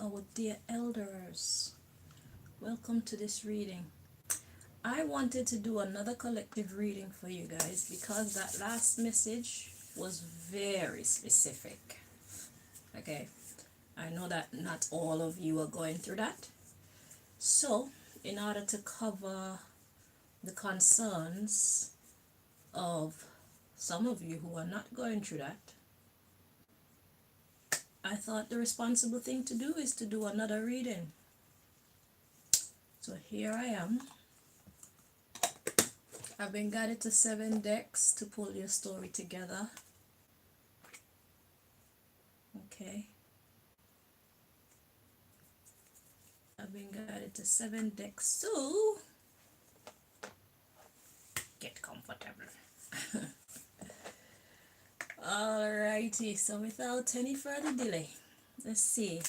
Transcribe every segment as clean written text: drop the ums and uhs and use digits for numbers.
our dear elders. Welcome to this reading. I wanted to do another collective reading for you guys because that last message was very specific. Okay, I know that not all of you are going through that. So, in order to cover the concerns of some of you who are not going through that, I thought the responsible thing to do is to do another reading. So here I am. I've been guided to 7 decks to pull your story together. Okay. I've been guided to 7 decks, so get comfortable. Alrighty, so without any further delay, let's see.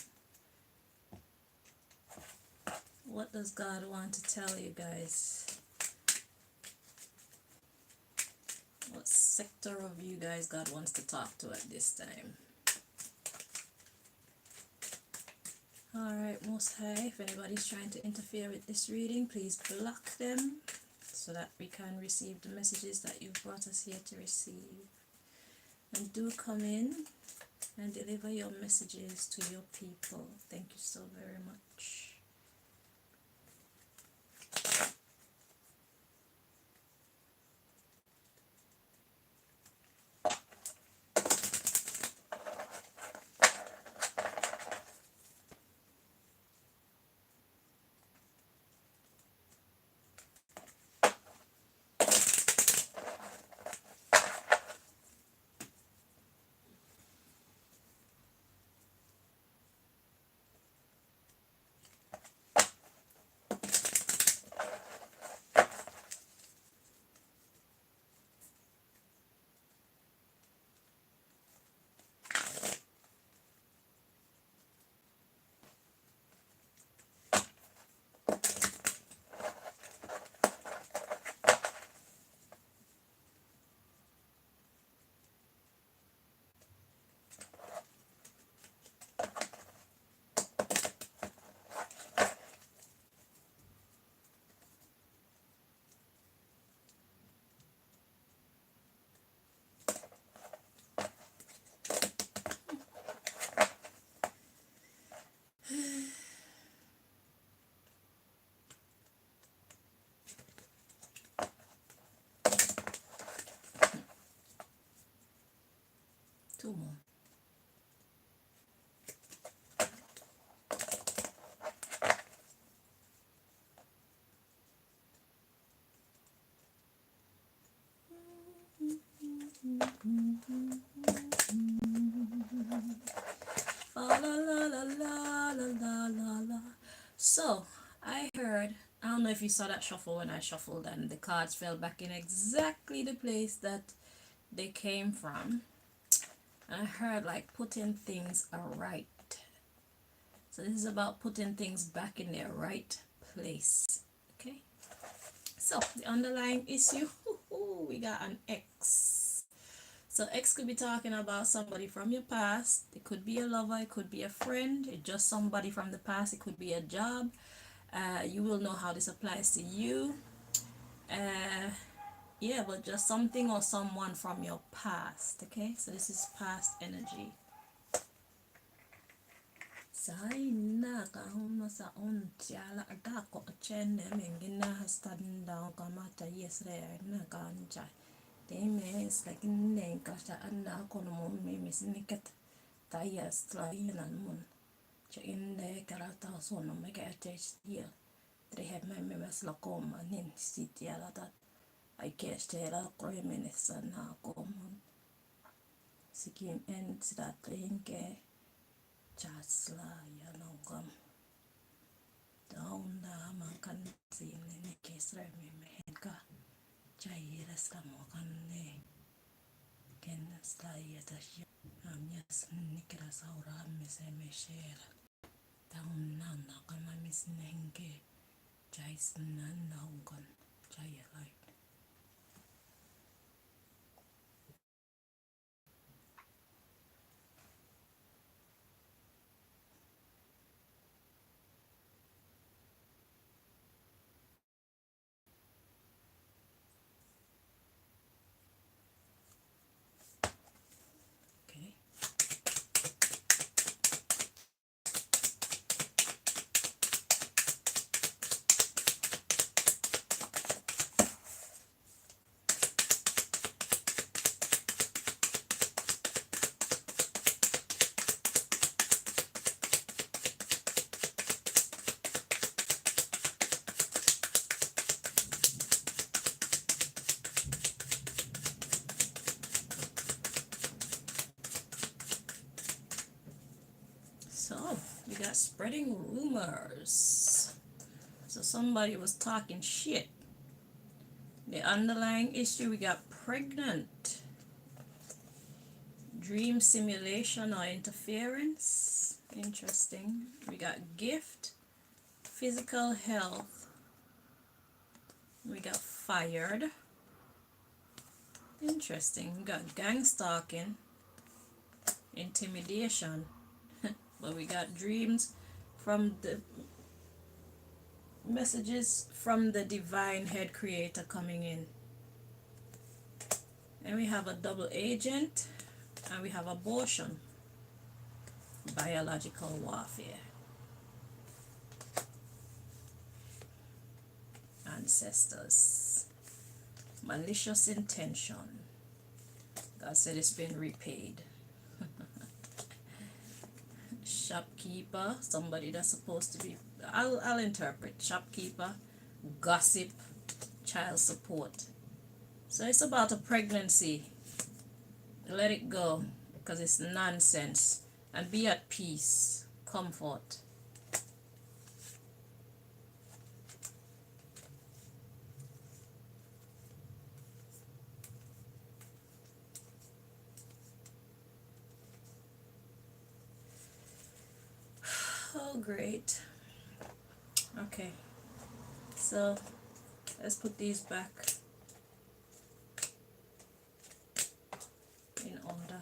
What does God want to tell you guys? What sector of you guys God wants to talk to at this time? Alright, Most High, if anybody's trying to interfere with this reading, please block them so that we can receive the messages that you've brought us here to receive. And do come in and deliver your messages to your people. Thank you so very much. Two more. La la la la la la la la. So I heard, I don't know if you saw that shuffle when I shuffled and the cards fell back in exactly the place that they came from. I heard like putting things right. So this is about putting things back in their right place. Okay. So the underlying issue, we got an X. So X could be talking about somebody from your past. It could be a lover, it could be a friend, it's just somebody from the past, it could be a job. You will know how this applies to you. Yeah, but just something or someone from your past. Okay, so this is past energy. Saina kahuma sa ontiala adako chene mengina hastanda kamata yesre na kancha. Deme is like name kasta anna kono me misniket tayas tlayan mun. Cha inde karata sono mega attached here. They have my memes la coma nin sitiala that I guess tela kremenesa na komon. Sikim en that linke chasla yanongam. Down the makan sin in the case remi mehenka. Chairas la mokane. Ken slayatash. Yes, Nikra Saura Miss Michelle. Down nana kama Miss Nenge. Jais nana ungon. Jaya light. So we got spreading rumors. So somebody was talking shit. The underlying issue, we got pregnant, dream simulation or interference. Interesting. We got gift, physical health. We got fired. Interesting. We got gang stalking, intimidation. But we got dreams from the messages from the divine head creator coming in. And we have a double agent, and we have abortion, biological warfare, ancestors, malicious intention. God said it's been repaid. Shopkeeper, somebody that's supposed to be, I'll interpret shopkeeper, gossip, child support. So it's about a pregnancy. Let it go, because it's nonsense. And be at peace, comfort. Oh, great. Okay, so let's put these back in order.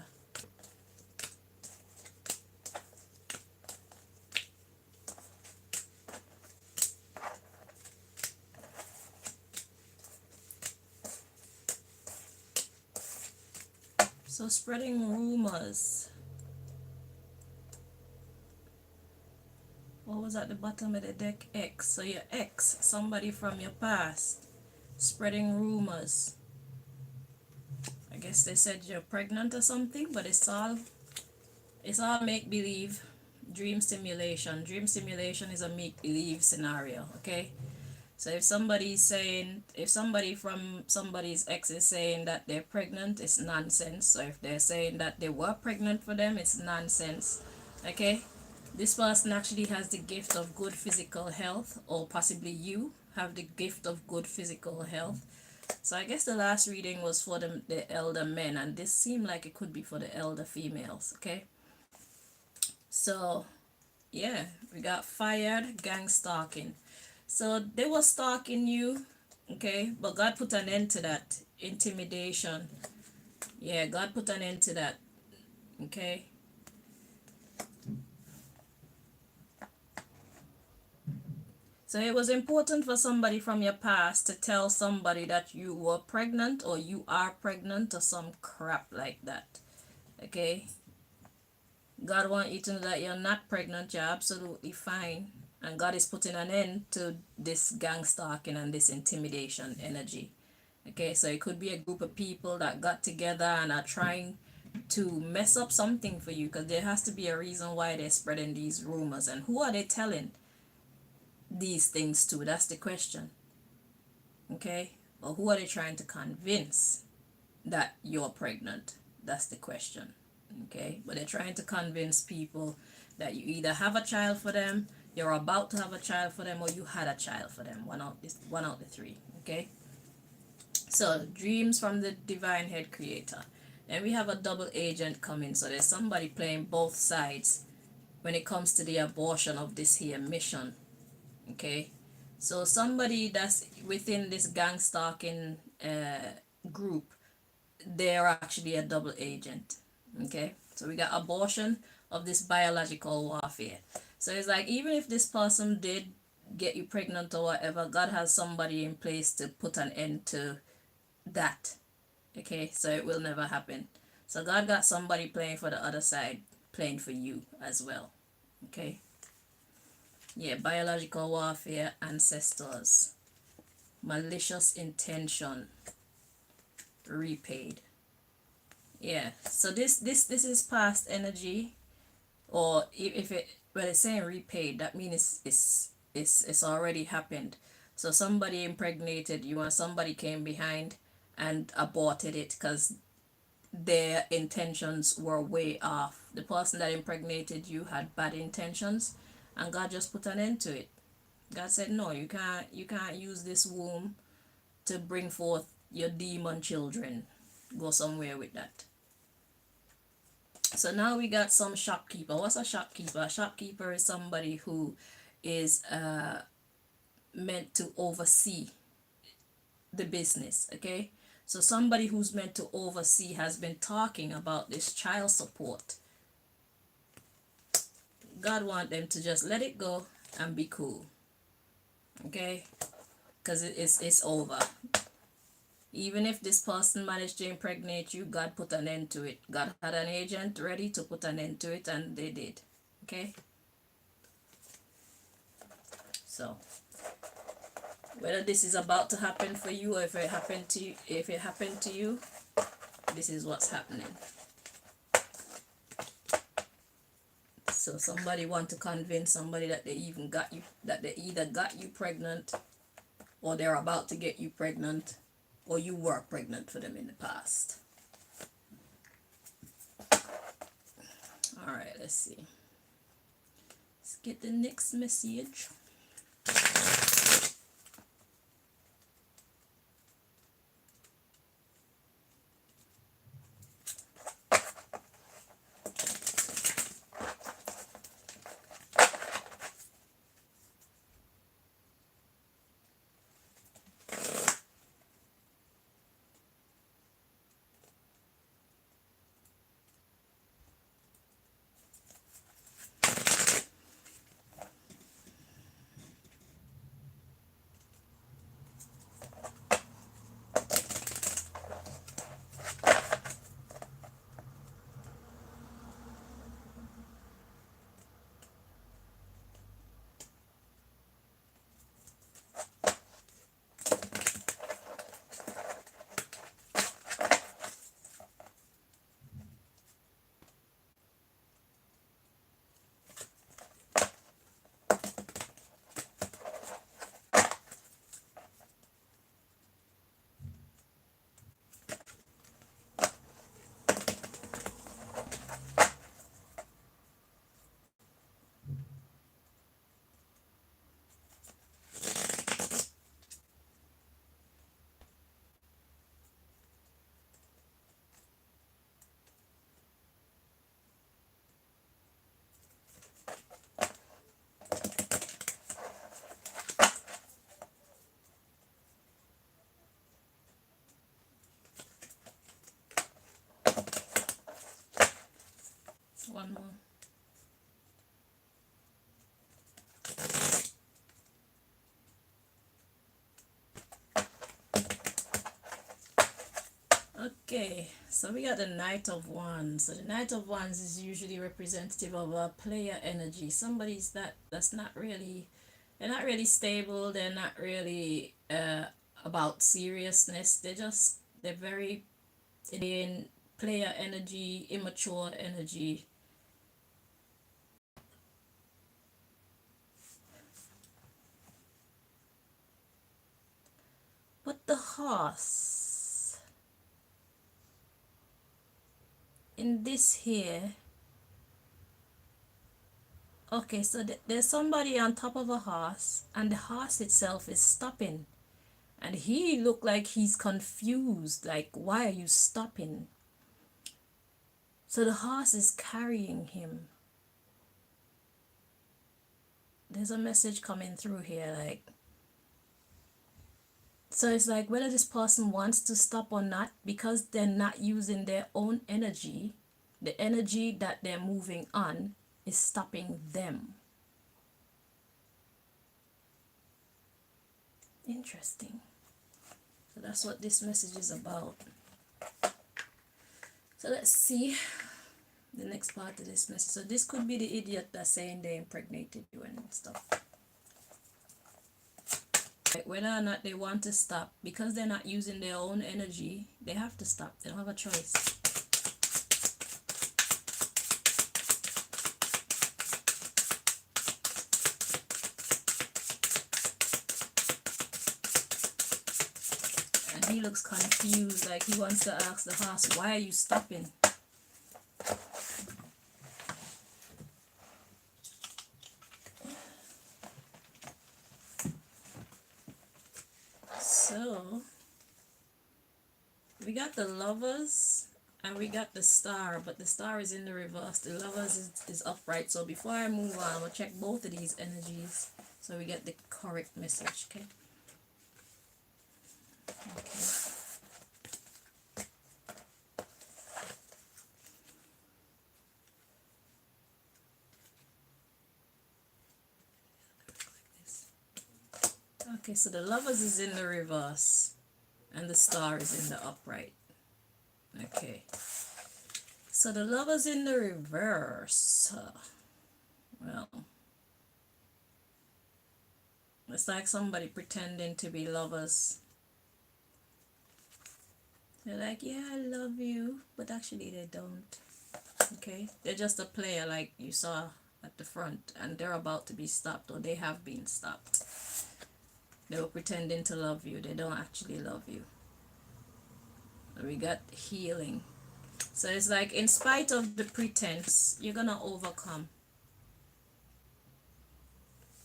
So spreading rumors. What was at the bottom of the deck? X. So your ex, somebody from your past, spreading rumors. I guess they said you're pregnant or something, but it's all make believe. Dream simulation. Dream simulation is a make believe scenario, okay? So if somebody from somebody's ex is saying that they're pregnant, it's nonsense. So if they're saying that they were pregnant for them, it's nonsense. Okay? This person actually has the gift of good physical health, or possibly you have the gift of good physical health. So I guess the last reading was for the elder men, and this seemed like it could be for the elder females, okay? So, yeah, we got fired, gang stalking. So they were stalking you, okay? But God put an end to that. Intimidation. Yeah, God put an end to that, okay? So it was important for somebody from your past to tell somebody that you were pregnant or you are pregnant or some crap like that. Okay? God wants you to know that you're not pregnant, you're absolutely fine. And God is putting an end to this gang stalking and this intimidation energy. Okay, so it could be a group of people that got together and are trying to mess up something for you, because there has to be a reason why they're spreading these rumors. And who are they telling these things to? That's the question. Okay, or who are they trying to convince that you're pregnant? That's the question. Okay, but they're trying to convince people that you either have a child for them, you're about to have a child for them, or you had a child for them. One out the three. Okay, so dreams from the divine head creator. And we have a double agent coming, so there's somebody playing both sides when it comes to the abortion of this here mission. Okay, so somebody that's within this gang stalking group, they're actually a double agent. Okay, so we got abortion of this biological warfare. So it's like, even if this person did get you pregnant or whatever, God has somebody in place to put an end to that. Okay, so it will never happen. So God got somebody playing for the other side, playing for you as well. Okay, yeah, biological warfare, ancestors, malicious intention, repaid. Yeah, so this is past energy, or if it, when it's saying repaid, that means it's already happened. So somebody impregnated you and somebody came behind and aborted it, because their intentions were way off. The person that impregnated you had bad intentions, and God just put an end to it. God said, "No, you can't use this womb to bring forth your demon children. Go somewhere with that." So now we got some shopkeeper. What's a shopkeeper? A shopkeeper is somebody who is meant to oversee the business, okay? So somebody who's meant to oversee has been talking about this child support. God want them to just let it go and be cool, okay? Because it's over. Even if this person managed to impregnate you, God put an end to it. God had an agent ready to put an end to it, and they did, okay? So whether this is about to happen for you, or if it happened to you, this is what's happening. So somebody want to convince somebody that they either got you pregnant, or they're about to get you pregnant, or you were pregnant for them in the past. All right, let's see. Let's get the next message. One more. Okay, so we got the Knight of Wands. So the Knight of Wands is usually representative of a player energy. Somebody's that's not really, they're not really stable. They're not really about seriousness. They're very in player energy, immature energy. But the horse in this here, okay, so there's somebody on top of a horse, and the horse itself is stopping, and he looked like he's confused, like, why are you stopping? So the horse is carrying him. There's a message coming through here, like, so it's like whether this person wants to stop or not, because they're not using their own energy, the energy that they're moving on is stopping them. Interesting. So that's what this message is about. So let's see the next part of this message. So this could be the idiot that's saying they impregnated you and stuff. Whether or not they want to stop, because they're not using their own energy, they have to stop. They don't have a choice. he looks confused, like he wants to ask the horse, why are you stopping? So we got the Lovers and we got the Star, but the Star is in the reverse. The Lovers is upright. So before I move on, I'm gonna check both of these energies so we get the correct message. Okay. Okay, so the Lovers is in the reverse and the Star is in the upright. Okay, so the Lovers in the reverse, well, it's like somebody pretending to be lovers. They're like, yeah, I love you, but actually they don't. Okay, they're just a player, like you saw at the front, and they're about to be stopped, or they have been stopped. They were pretending to love you, they don't actually love you. We got healing. So it's like, in spite of the pretense, you're gonna overcome.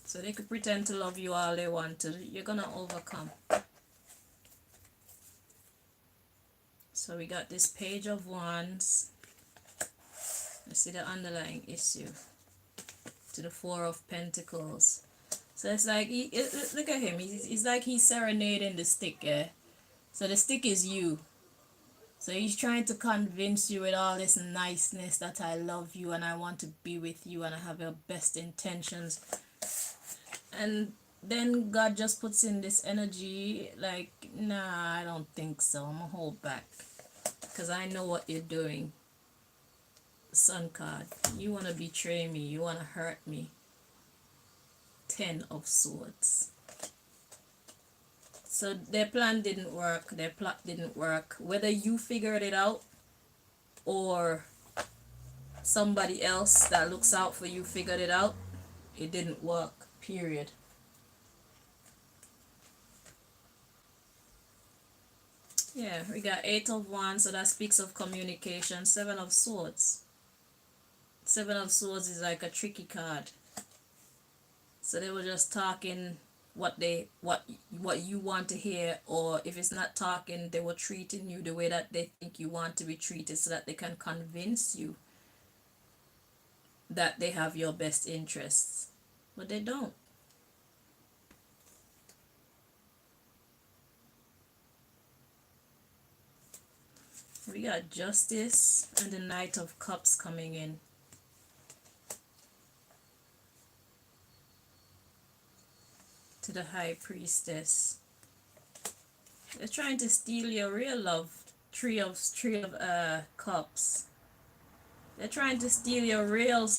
So they could pretend to love you all they want to, you're gonna overcome. So we got this Page of Wands. Let's see the underlying issue. To the Four of Pentacles. So it's like, look at him, he's like he's serenading the stick, yeah? So the stick is you. So he's trying to convince you with all this niceness that I love you and I want to be with you and I have your best intentions. And then God just puts in this energy like, nah, I don't think so. I'm gonna hold back. Because I know what you're doing. Sun card. You want to betray me. You want to hurt me. 10 of Swords. So their plan didn't work, their plot didn't work. Whether you figured it out or somebody else that looks out for you figured it out, it didn't work, period. Yeah, we got 8 of Wands, so that speaks of communication. 7 of Swords. 7 of Swords is like a tricky card. So they were just talking what you want to hear, or if it's not talking, they were treating you the way that they think you want to be treated so that they can convince you that they have your best interests, but they don't. We got Justice and the Knight of Cups coming in. To the High Priestess. They're trying to steal your real love. Three of Cups. They're trying to steal your real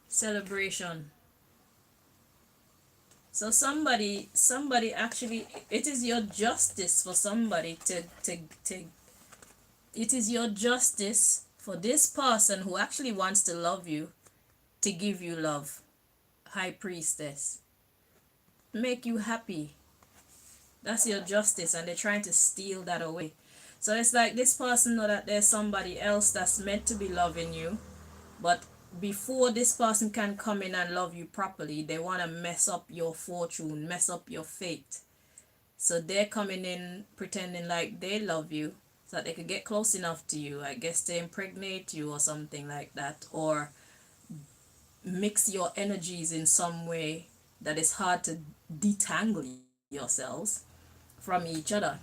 celebration. So somebody actually, it is your justice for somebody to it is your justice for this person who actually wants to love you to give you love. High Priestess. Make you happy. That's your justice, and they're trying to steal that away. So it's like this person know that there's somebody else that's meant to be loving you, but before this person can come in and love you properly, they want to mess up your fortune, mess up your fate. So they're coming in pretending like they love you so that they could get close enough to you. I guess to impregnate you or something like that, or mix your energies in some way that is hard to detangle yourselves from each other.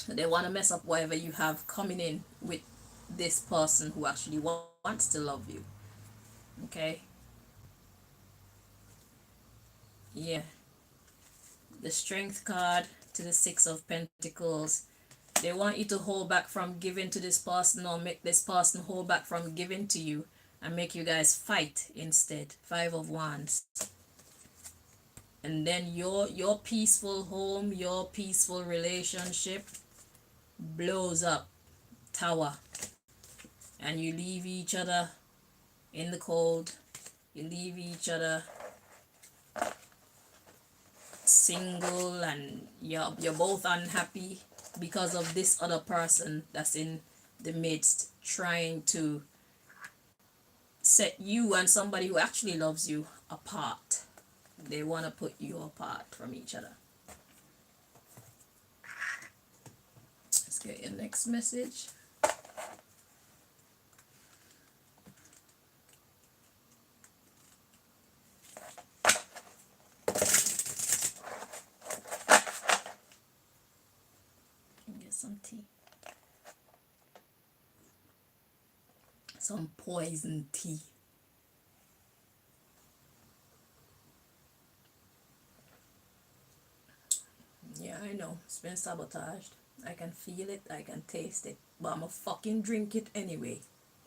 They want to mess up whatever you have coming in with this person who actually wants to love you. Okay? Yeah. The Strength card to the Six of Pentacles. They want you to hold back from giving to this person, or make this person hold back from giving to you, and make you guys fight instead. 5 of Wands. And then your peaceful home, your peaceful relationship blows up. Tower. And you leave each other in the cold. You leave each other single, and you're both unhappy. because of this other person that's in the midst trying to set you and somebody who actually loves you apart. They want to put you apart from each other. Let's get your next message. Get some tea. Some poison tea. Yeah, I know. It's been sabotaged. I can feel it. I can taste it. But I'm gonna fucking drink it anyway.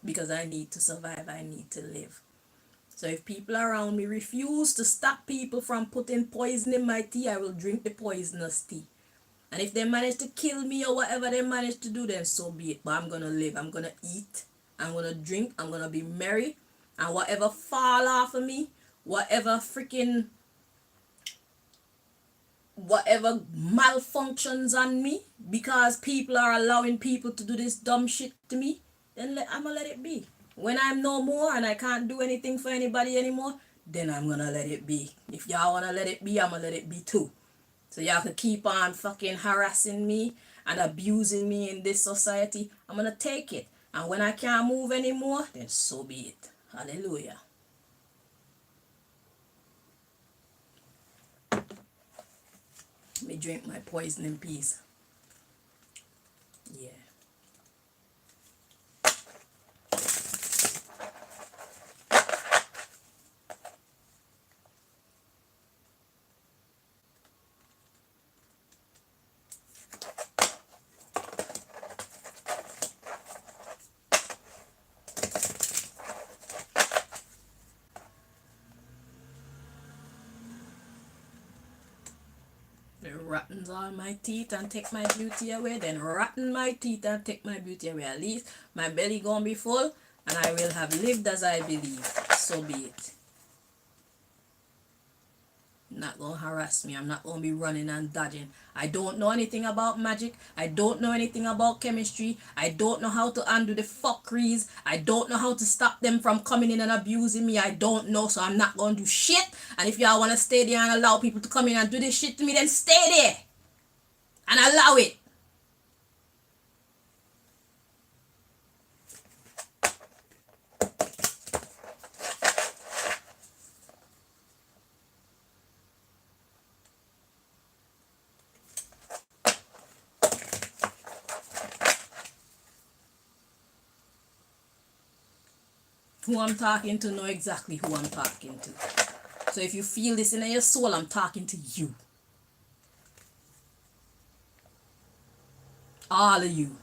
Because I need to survive. I need to live. So if people around me refuse to stop people from putting poison in my tea, I will drink the poisonous tea. And if they manage to kill me or whatever they manage to do, then so be it. But I'm gonna live. I'm gonna eat. I'm gonna drink. I'm gonna be merry. And whatever fall off of me, whatever malfunctions on me because people are allowing people to do this dumb shit to me, then I'm gonna let it be. When I'm no more and I can't do anything for anybody anymore, then I'm gonna let it be. If y'all wanna let it be, I'm gonna let it be too. So y'all can keep on fucking harassing me and abusing me in this society. I'm gonna take it. And when I can't move anymore, then so be it. Hallelujah. Let me drink my poison in peace. Yeah. They rottens all my teeth and take my beauty away. Then rotten my teeth and take my beauty away. At least my belly gonna be full and I will have lived as I believe. So be it. Not gonna harass me. I'm not gonna be running and dodging. I don't know anything about magic. I don't know anything about chemistry. I don't know how to undo the fuckeries. I don't know how to stop them from coming in and abusing me. I don't know, so I'm not gonna do shit. And if y'all wanna stay there and allow people to come in and do this shit to me, then stay there and allow it. Who I'm talking to know exactly who I'm talking to. So if you feel this in your soul, I'm talking to you. All of you.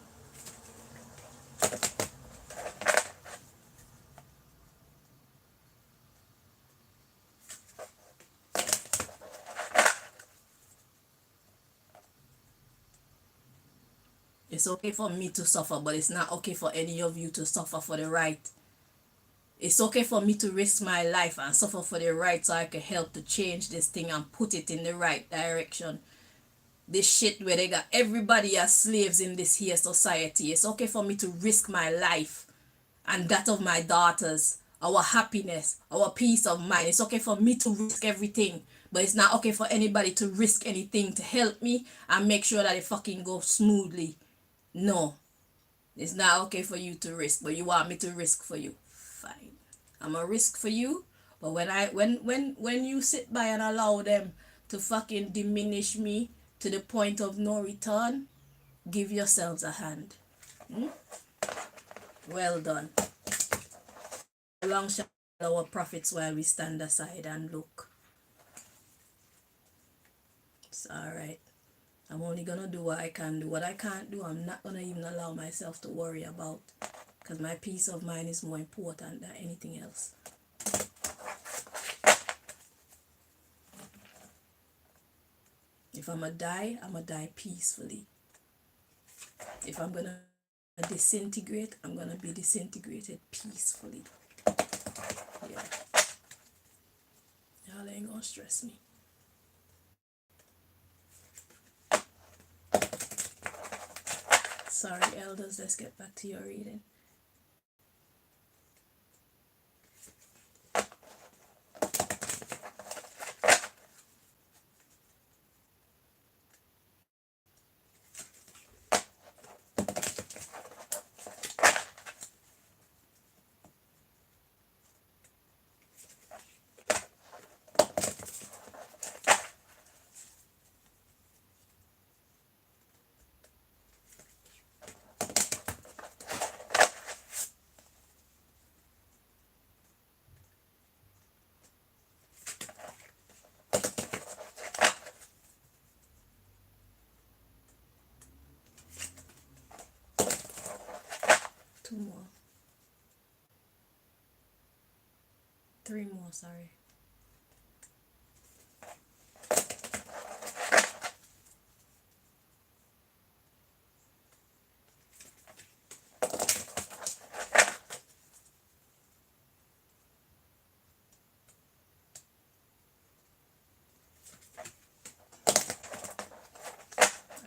It's okay for me to suffer, but it's not okay for any of you to suffer for the right. It's okay for me to risk my life and suffer for the right so I can help to change this thing and put it in the right direction. This shit where they got everybody as slaves in this here society. It's okay for me to risk my life and that of my daughters, our happiness, our peace of mind. It's okay for me to risk everything, but it's not okay for anybody to risk anything to help me and make sure that it fucking goes smoothly. No, it's not okay for you to risk, but you want me to risk for you. Fine. I'm a risk for you, but when you sit by and allow them to fucking diminish me to the point of no return, give yourselves a hand. Well done. Long shall our prophets while we stand aside and look. It's alright. I'm only gonna do what I can do. What I can't do, I'm not gonna even allow myself to worry about. Because my peace of mind is more important than anything else. If I'm gonna die peacefully. If I'm gonna disintegrate, I'm gonna be disintegrated peacefully. Yeah. Y'all ain't gonna stress me. Sorry, elders, let's get back to your reading. Two more. Three more, sorry.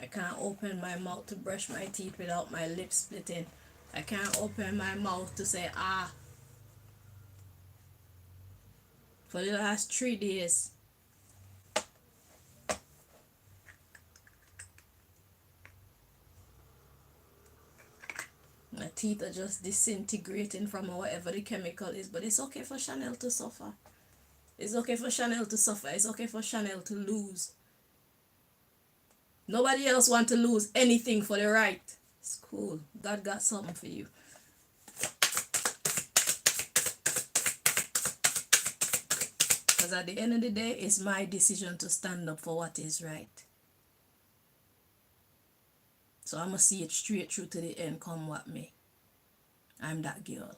I can't open my mouth to brush my teeth without my lips splitting. I can't open my mouth to say ah for the last 3 days. My teeth are just disintegrating from whatever the chemical is, but it's okay for Chanel to suffer. It's okay for Chanel to suffer. It's okay for Chanel to lose. Nobody else want to lose anything for the right. It's cool. God got something for you. Because at the end of the day, it's my decision to stand up for what is right. So I'm going to see it straight through to the end, come what may. I'm that girl.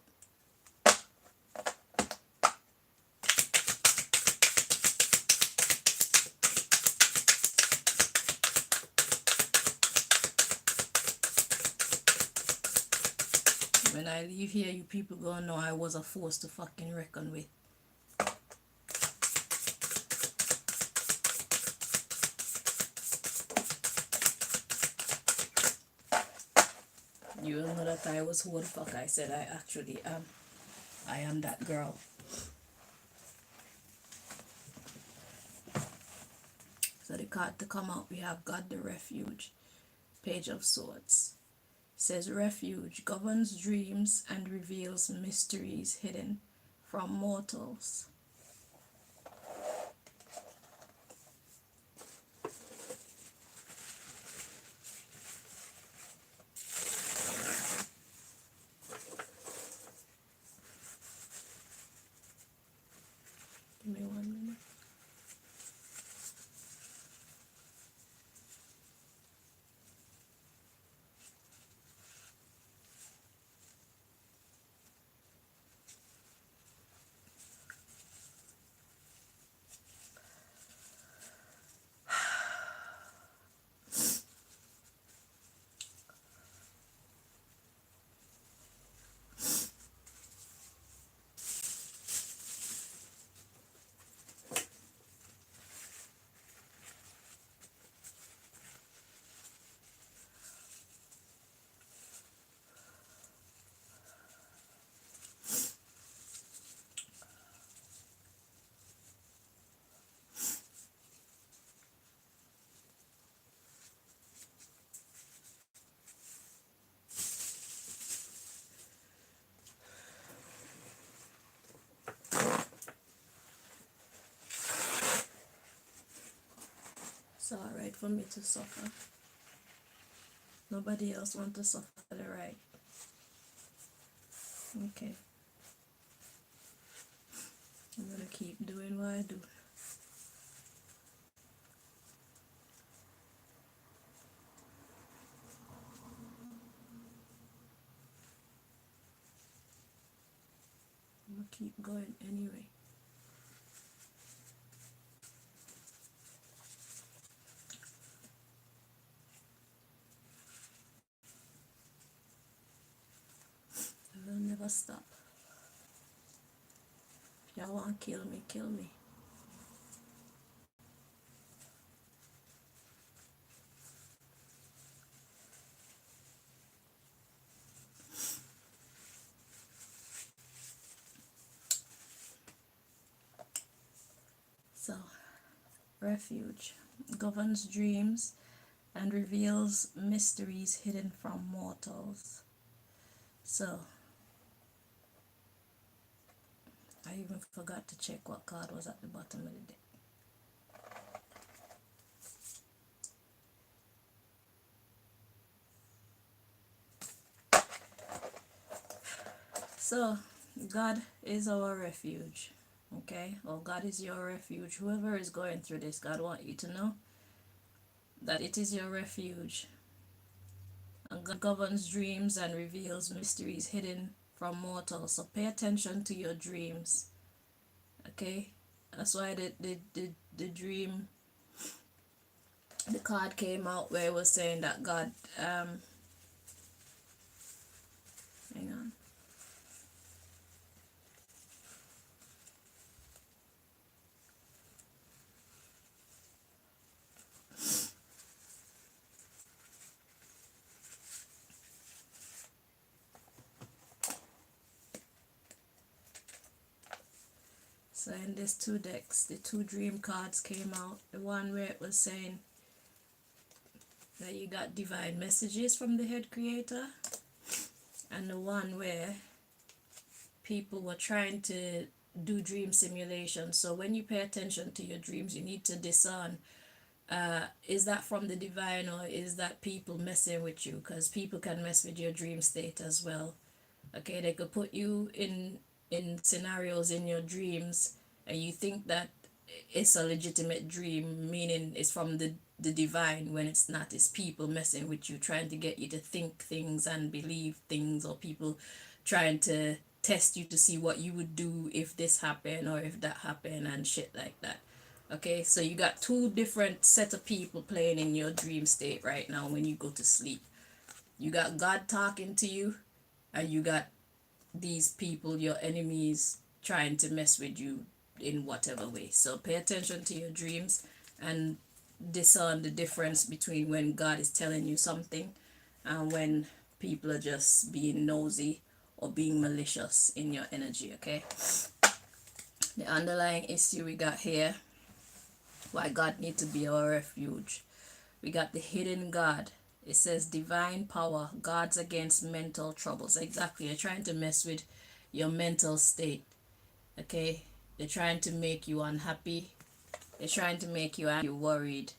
When I leave here, you people gonna know I was a force to fucking reckon with. You will know that I was who the fuck I said I actually am. I am that girl. So the card to come out, we have God the Refuge. Page of Swords. Says refuge governs dreams and reveals mysteries hidden from mortals. Give me 1 minute. It's alright for me to suffer. Nobody else wants to suffer the right. Okay. I'm gonna keep doing what I do. I'm gonna keep going anyway. I will never stop. If y'all want to kill me, kill me. So, refuge governs dreams and reveals mysteries hidden from mortals. So, I even forgot to check what card was at the bottom of the deck. So, God is our refuge. Okay? Or God is your refuge. Whoever is going through this, God wants you to know that it is your refuge. And God governs dreams and reveals mysteries hidden from mortals. So pay attention to your dreams. Okay? That's why the dream, the card came out where it was saying that God, hang on. So in these two decks, the two dream cards came out. The one where it was saying that you got divine messages from the head creator, and the one where people were trying to do dream simulation. So when you pay attention to your dreams, you need to discern, is that from the divine or is that people messing with you? Because people can mess with your dream state as well. Okay, they could put you in scenarios in your dreams and you think that it's a legitimate dream, meaning it's from the divine, when it's not. It's people messing with you, trying to get you to think things and believe things, or people trying to test you to see what you would do if this happened or if that happened and shit like that. Okay, so you got two different set of people playing in your dream state right now when you go to sleep. You got God talking to you, and you got these people, your enemies, trying to mess with you in whatever way. So pay attention to your dreams and discern the difference between when God is telling you something and when people are just being nosy or being malicious in your energy. Okay, the underlying issue we got here, why God need to be our refuge. We got the hidden God. It says divine power guards against mental troubles. Exactly, you're trying to mess with your mental state. Okay, they're trying to make you unhappy, they're trying to make you worried.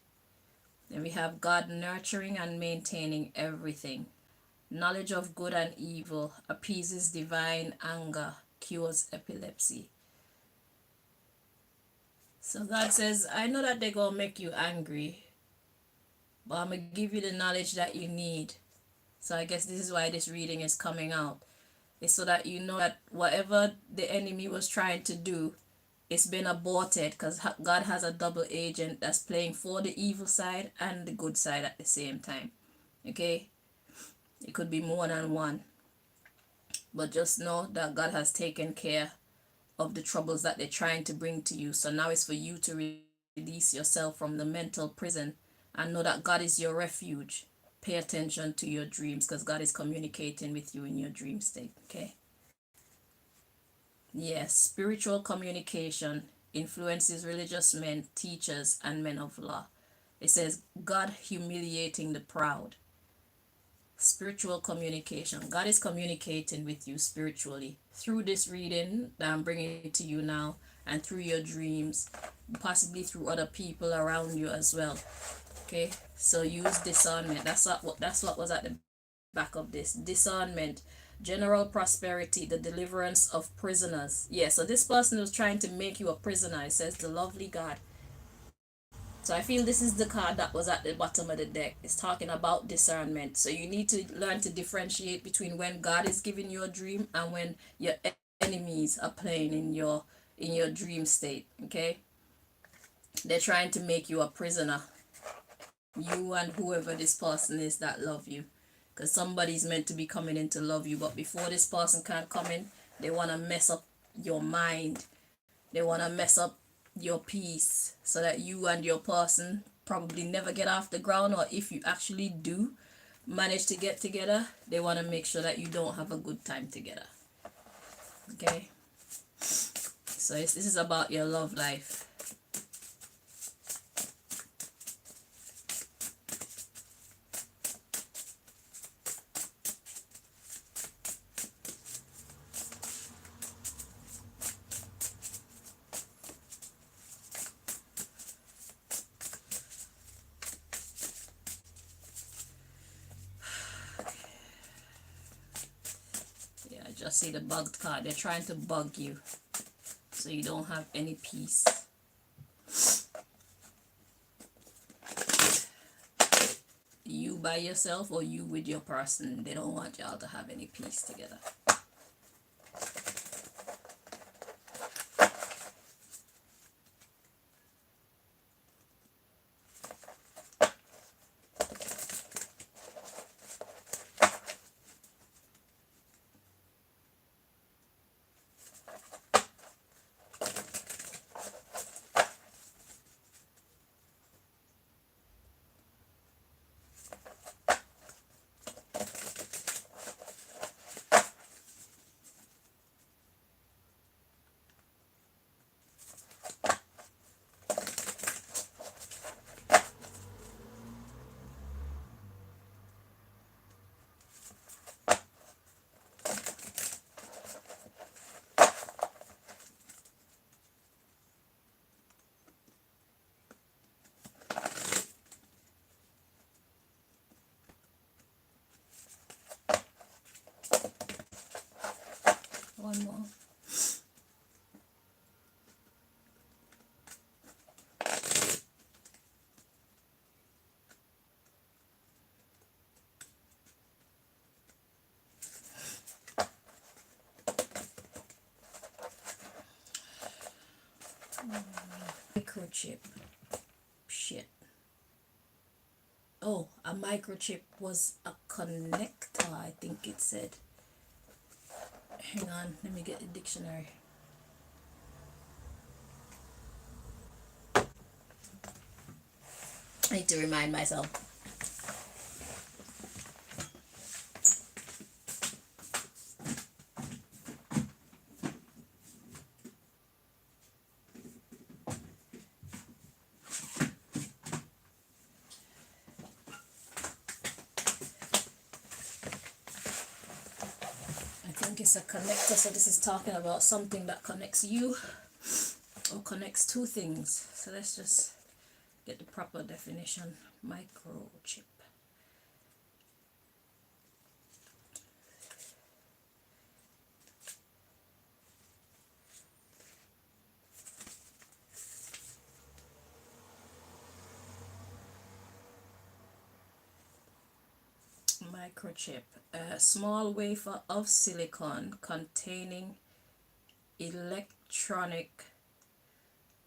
Then we have God nurturing and maintaining everything. Knowledge of good and evil appeases divine anger, cures epilepsy. So God says, I know that they're gonna make you angry, but I'm gonna give you the knowledge that you need. So I guess this is why this reading is coming out. It's so that you know that whatever the enemy was trying to do, it's been aborted, because God has a double agent that's playing for the evil side and the good side at the same time. Okay? It could be more than one. But just know that God has taken care of the troubles that they're trying to bring to you. So now it's for you to release yourself from the mental prison and know that God is your refuge. Pay attention to your dreams, because God is communicating with you in your dream state. Okay? Yes, spiritual communication influences religious men, teachers, and men of law. It says, God humiliating the proud. Spiritual communication. God is communicating with you spiritually through this reading that I'm bringing it to you now, and through your dreams, possibly through other people around you as well. Okay, so use discernment. That's what was at the back of this. Discernment, general prosperity, the deliverance of prisoners. Yeah, so this person was trying to make you a prisoner. It says the lovely God. So I feel this is the card that was at the bottom of the deck. It's talking about discernment. So you need to learn to differentiate between when God is giving you a dream and when your enemies are playing in your dream state. Okay? They're trying to make you a prisoner. You and whoever this person is that love you. Because somebody's meant to be coming in to love you, but before this person can come in, they want to mess up your mind. They want to mess up your peace so that you and your person probably never get off the ground, or if you actually do manage to get together, they want to make sure that you don't have a good time together. Okay? So this is about your love life. Just see the bugged card. They're trying to bug you so you don't have any peace. You by yourself or you with your person, they don't want y'all to have any peace together. One more. Microchip. Shit. Oh, a microchip was a connector, I think it said. Hang on, let me get the dictionary. I need to remind myself. I think it's a connector, so this is talking about something that connects you or connects two things. So let's just get the proper definition. Microchip. Microchip, a small wafer of silicon containing electronic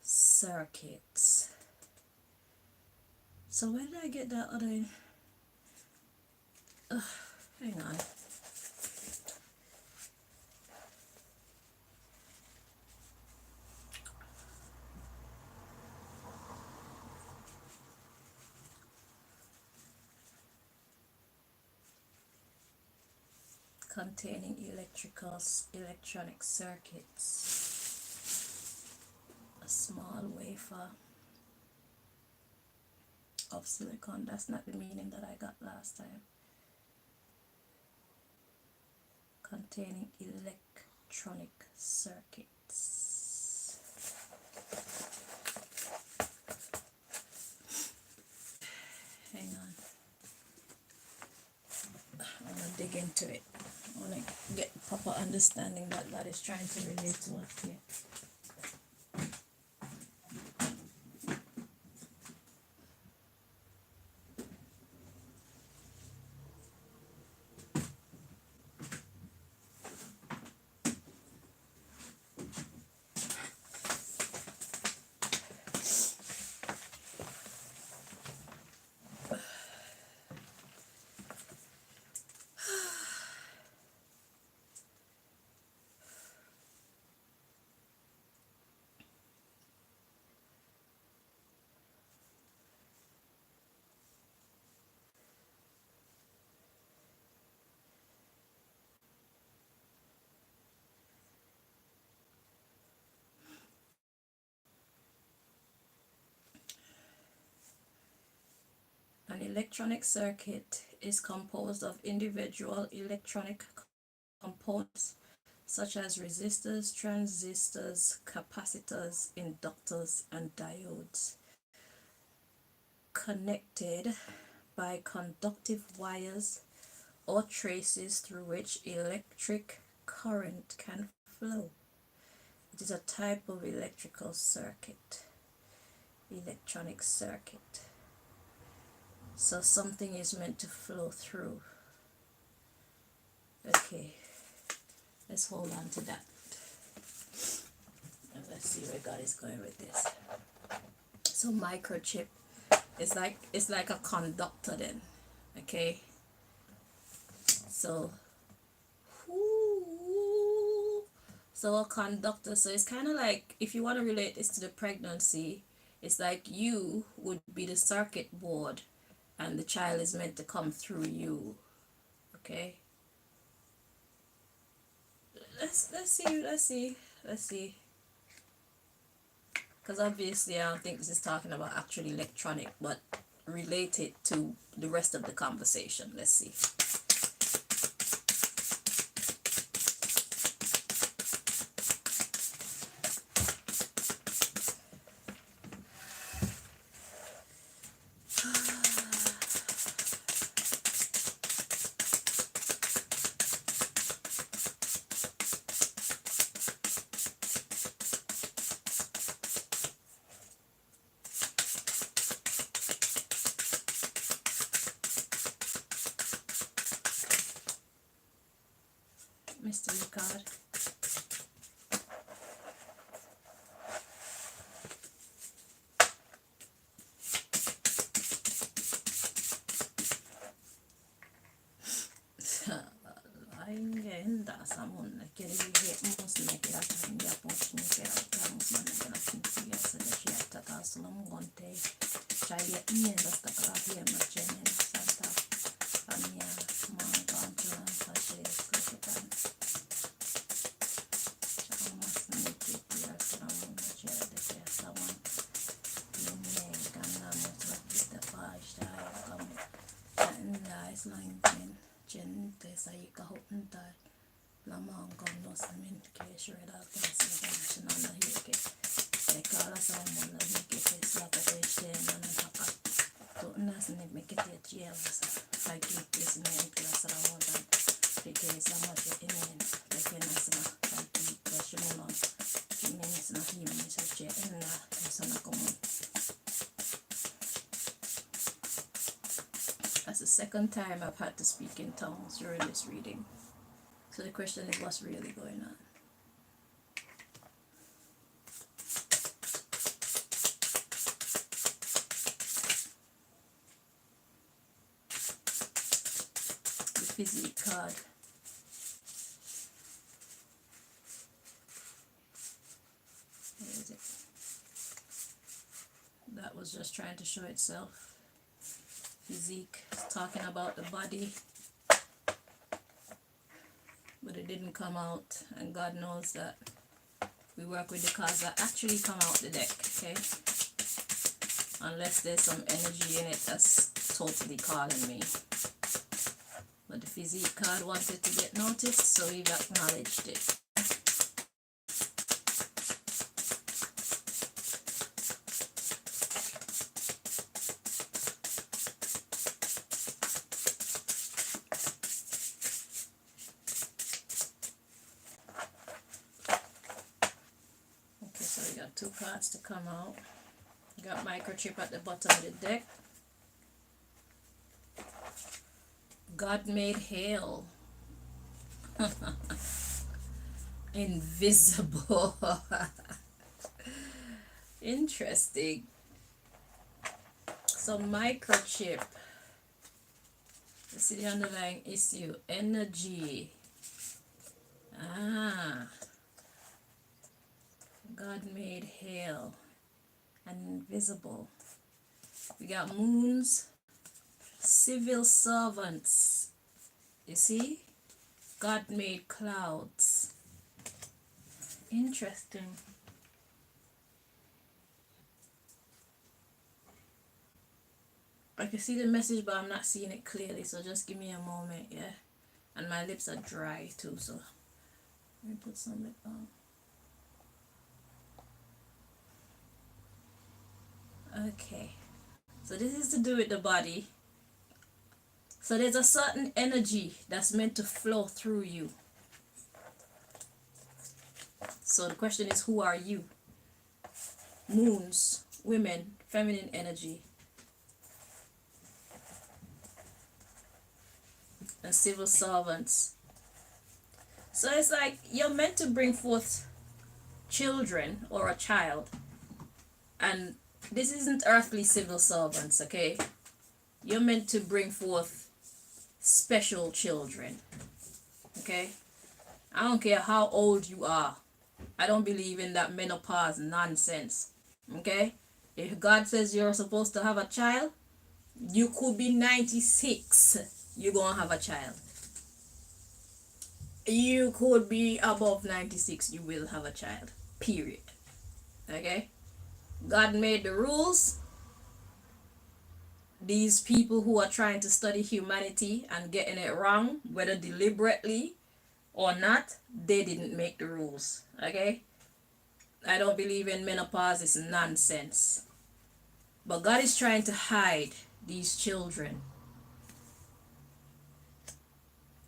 circuits. So where did I get that other? Hang on. Containing electronic circuits. A small wafer of silicon. That's not the meaning that I got last time. Containing electronic circuits. Hang on. I want to dig into it. I want to get proper understanding what that is trying to relate to us here. An electronic circuit is composed of individual electronic components such as resistors, transistors, capacitors, inductors, and diodes, connected by conductive wires or traces through which electric current can flow. It is a type of electrical circuit, electronic circuit. So something is meant to flow through. Okay, let's hold on to that. And let's see where God is going with this. So microchip is like a conductor then. Okay. So a conductor, so it's kind of like, if you want to relate this to the pregnancy, it's like you would be the circuit board and the child is meant to come through you. Okay, let's see, because obviously I don't think this is talking about actually electronic, but related to the rest of the conversation. Let's see. Mr. Ricard. Laingenda samun kiri mus nekira tanga pochni kera tamus managala kinsiya sadashia tata salam gonte chaya nienda stakara machene santa amia mangantra fashe skapan chamas nekira salam chaya de sawan yene ganna musla kita pashta kam and islangen gente sai kahunta lamang kono samin ke shred out consideration on the hike e kala sa mo na hike sa ka te shena na taka to nas ne me ke te chia sa hai ki placement class ra mo dan ke sa mo te enen te ke nas na hai ki pressure mo ki ne sa hi me sa che na sa na komo. That's the second time I've had to speak in tongues during this reading. So the question is, what's really going on? The physique card. Where is it? That was just trying to show itself. Physique, talking about the body, but it didn't come out, and God knows that we work with the cards that actually come out the deck, okay? Unless there's some energy in it that's totally calling me. But the physique card wanted to get noticed, so we've acknowledged it. Two cards to come out. Got microchip at the bottom of the deck. God made hail. Invisible. Interesting. So microchip. Let's see the underlying issue. Energy. God made hail and invisible. We got moons, civil servants. You see? God made clouds. Interesting. I can see the message, but I'm not seeing it clearly, so just give me a moment, yeah? And my lips are dry too, so let me put some lip balm. Okay, so this is to do with the body. So there's a certain energy that's meant to flow through you. So the question is, who are you? Moons, women, feminine energy, and civil servants. So it's like you're meant to bring forth children or a child, and this isn't earthly civil servants, okay? You're meant to bring forth special children, okay? I don't care how old you are. I don't believe in that menopause nonsense, okay? If God says you're supposed to have a child, you could be 96, you're gonna have a child. You could be above 96, you will have a child, period. Okay? God made the rules. These people who are trying to study humanity and getting it wrong, whether deliberately or not, they didn't make the rules. Okay? I don't believe in menopause, it's nonsense. But God is trying to hide these children.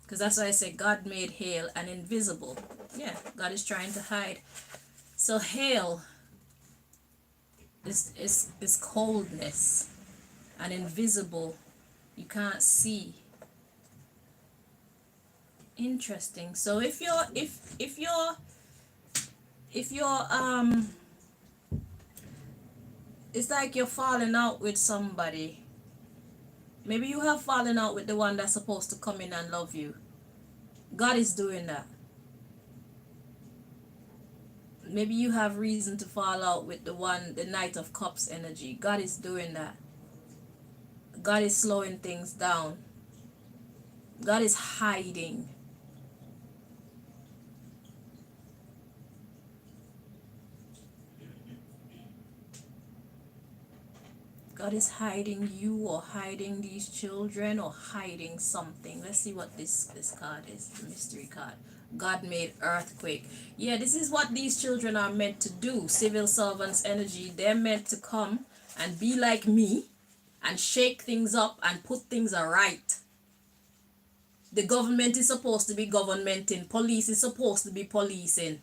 Because that's why I say God made hail and invisible. Yeah, God is trying to hide. So hail is coldness, and invisible, you can't see. Interesting. So if you're it's like you're falling out with somebody. Maybe you have fallen out with the one that's supposed to come in and love you. God is doing that. Maybe you have reason to fall out with the Knight of Cups energy. God is doing that. God is slowing things down. God is hiding. God is hiding you, or hiding these children, or hiding something. Let's see what this card is, the mystery card. God made earthquake. Yeah, this is what these children are meant to do. Civil servants energy. They're meant to come and be like me and shake things up and put things right. The government is supposed to be governmenting. Police is supposed to be policing.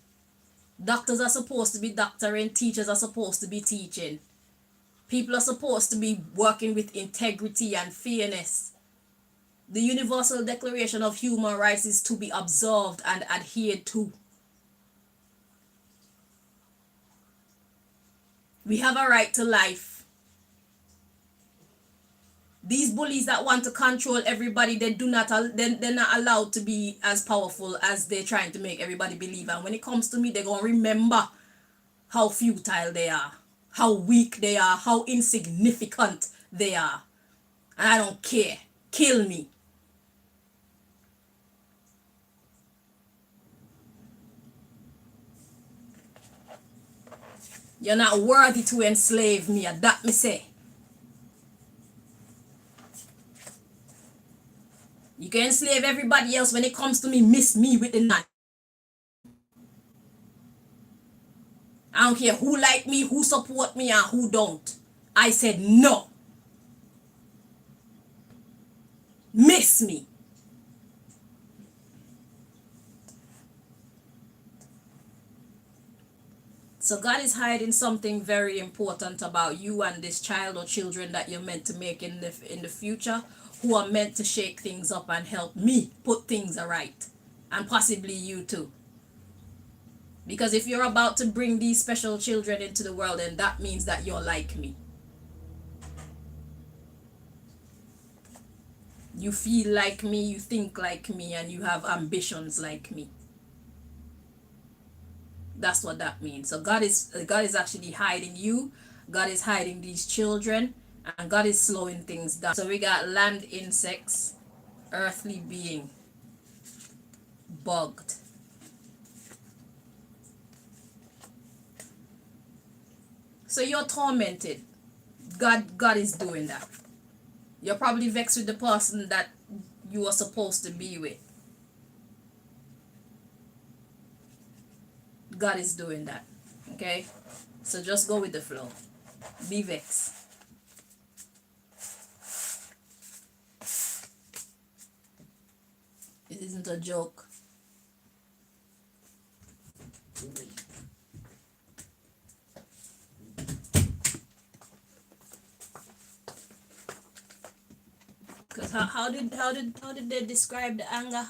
Doctors are supposed to be doctoring. Teachers are supposed to be teaching. People are supposed to be working with integrity and fairness. The Universal Declaration of Human Rights is to be observed and adhered to. We have a right to life. These bullies that want to control everybody, they're not allowed to be as powerful as they're trying to make everybody believe. And when it comes to me, they're going to remember how futile they are, how weak they are, how insignificant they are. And I don't care. Kill me. You're not worthy to enslave me, that me say. You can enslave everybody else. When it comes to me, miss me with the knife. I don't care who like me, who support me, and who don't. I said no. Miss me. So God is hiding something very important about you and this child or children that you're meant to make in the future, who are meant to shake things up and help me put things right, and possibly you too. Because if you're about to bring these special children into the world, then that means that you're like me. You feel like me, you think like me, and you have ambitions like me. That's what that means. So God is actually hiding you. God is hiding these children, and God is slowing things down. So we got land insects, earthly being, bugged. So you're tormented. God is doing that. You're probably vexed with the person that you are supposed to be with. God is doing that. Okay? So just go with the flow. Be vexed. It isn't a joke. How did they describe the anger?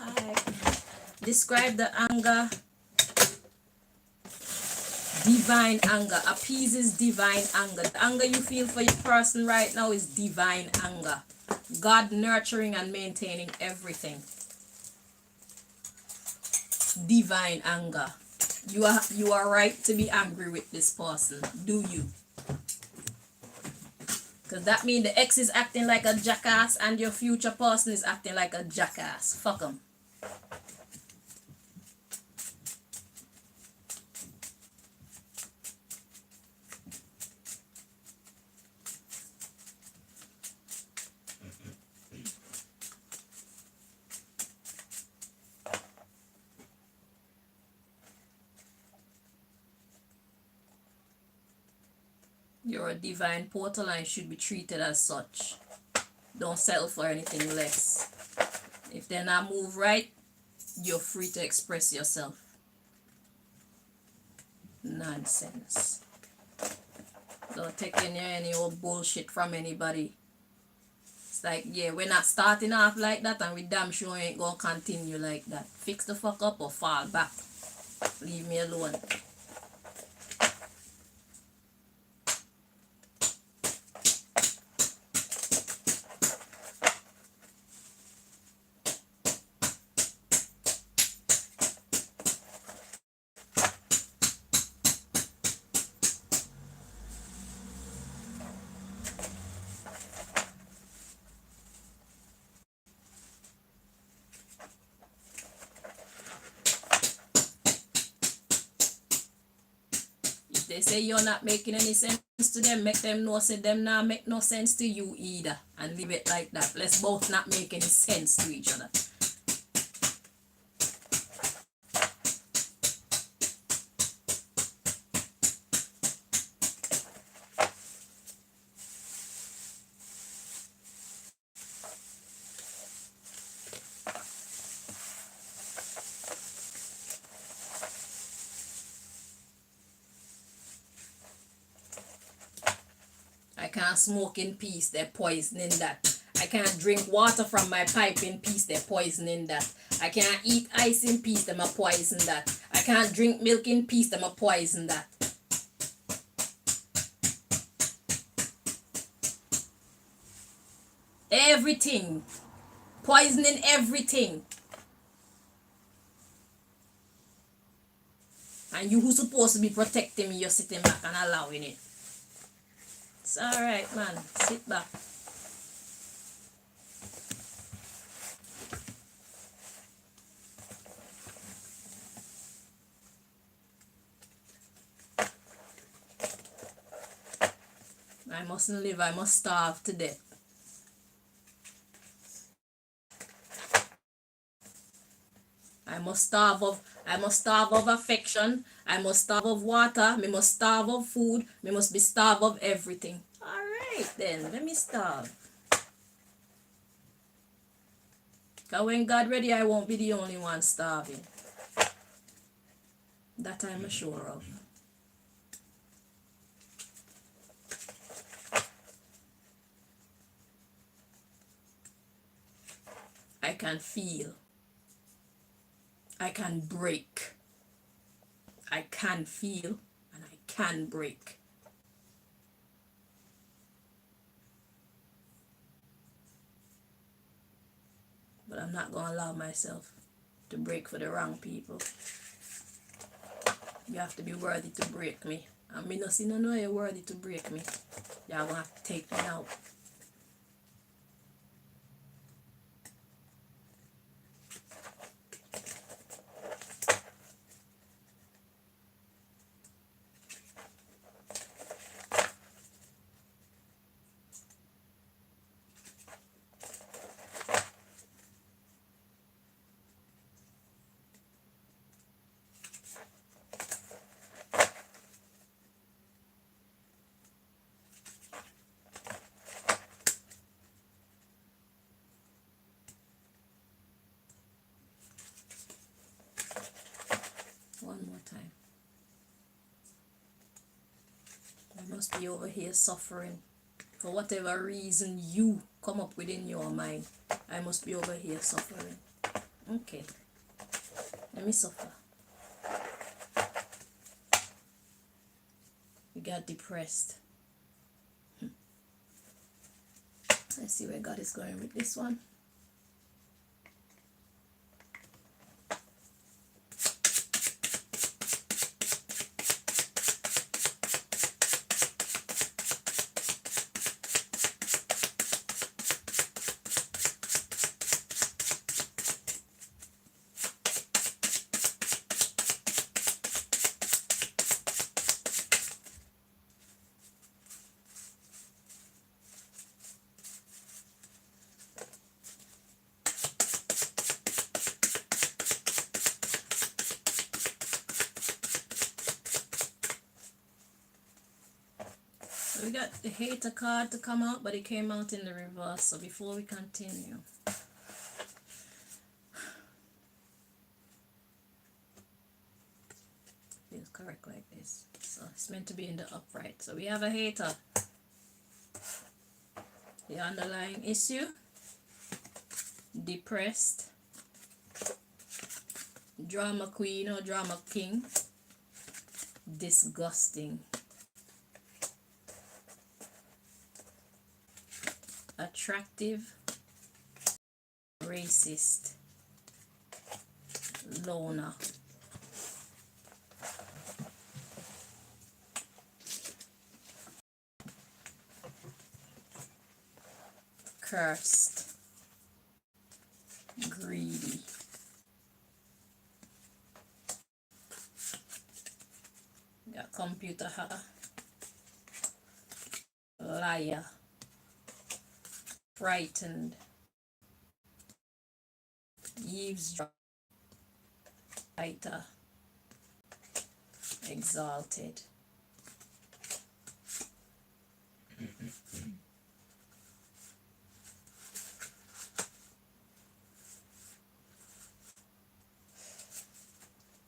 Describe the anger. Divine anger appeases divine anger. The anger you feel for your person right now is divine anger. God nurturing and maintaining everything. Divine anger. You are right to be angry with this person. Do you? Because that means the ex is acting like a jackass and your future person is acting like a jackass. Fuck them. You're a divine portal and should be treated as such. Don't settle for anything less. If they're not move right, you're free to express yourself. Nonsense. Don't take any old bullshit from anybody. It's like, yeah, we're not starting off like that and we damn sure ain't gonna continue like that. Fix the fuck up or fall back. Leave me alone. They say you're not making any sense to them, make them know say them not make no sense to you either. And leave it like that. Let's both not make any sense to each other. I can't smoke in peace, they're poisoning that. I can't drink water from my pipe in peace, they're poisoning that. I can't eat ice in peace, them a poison that. I can't drink milk in peace, them a poison that. Everything. Poisoning everything. And you who's supposed to be protecting me, you're sitting back and allowing it. It's alright, man. Sit back. I mustn't live, I must starve to death. I must starve of affection, I must starve of water, me must starve of food, me must be starved of everything. Alright then, let me starve. Because when God ready, I won't be the only one starving. That I'm sure of. I can feel. I can break. I can feel and I can break. But I'm not going to allow myself to break for the wrong people. You have to be worthy to break me. And me no see no you're worthy to break me. Y'all gonna have to take me out. One more time. I must be over here suffering For whatever reason you come up with in your mind, I must be over here suffering. Okay, let me suffer. You got depressed. Let's see where God is going with this one. We got the hater card to come out, but it came out in the reverse. So before we continue, feels correct like this. So it's meant to be in the upright. So we have a hater. The underlying issue: depressed, drama queen or drama king, disgusting, attractive, racist, loner, cursed, greedy, got computer hacker, liar, frightened, eavesdropper, fighter, exalted.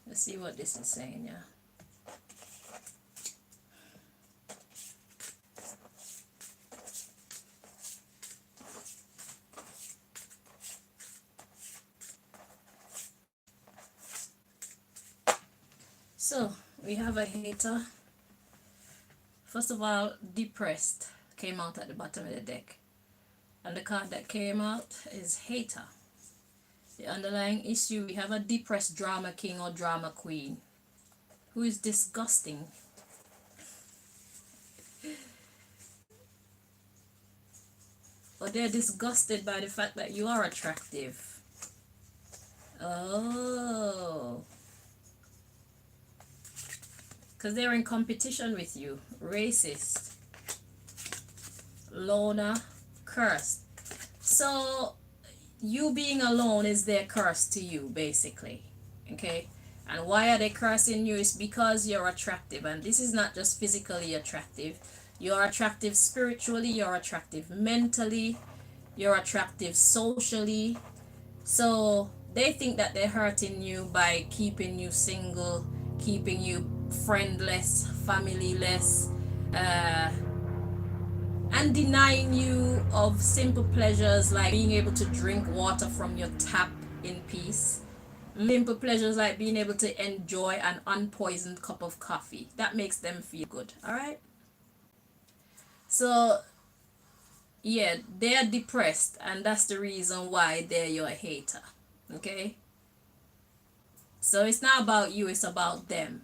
Let's see what this is saying, yeah. So we have a hater. First of all, depressed came out at the bottom of the deck. And the card that came out is hater. The underlying issue, we have a depressed drama king or drama queen who is disgusting. Or they're disgusted by the fact that you are attractive. Oh. Because they're in competition with you. Racist, loner, cursed. So you being alone is their curse to you, basically. Okay? And why are they cursing you? Is because you're attractive. And this is not just physically attractive. You're attractive spiritually, you're attractive mentally, you're attractive socially. So they think that they're hurting you by keeping you single, keeping you friendless, familyless, and denying you of simple pleasures like being able to drink water from your tap in peace. Simple pleasures like being able to enjoy an unpoisoned cup of coffee. That makes them feel good. Alright? So yeah, they're depressed, and that's the reason why they're your hater. Okay? So it's not about you, it's about them.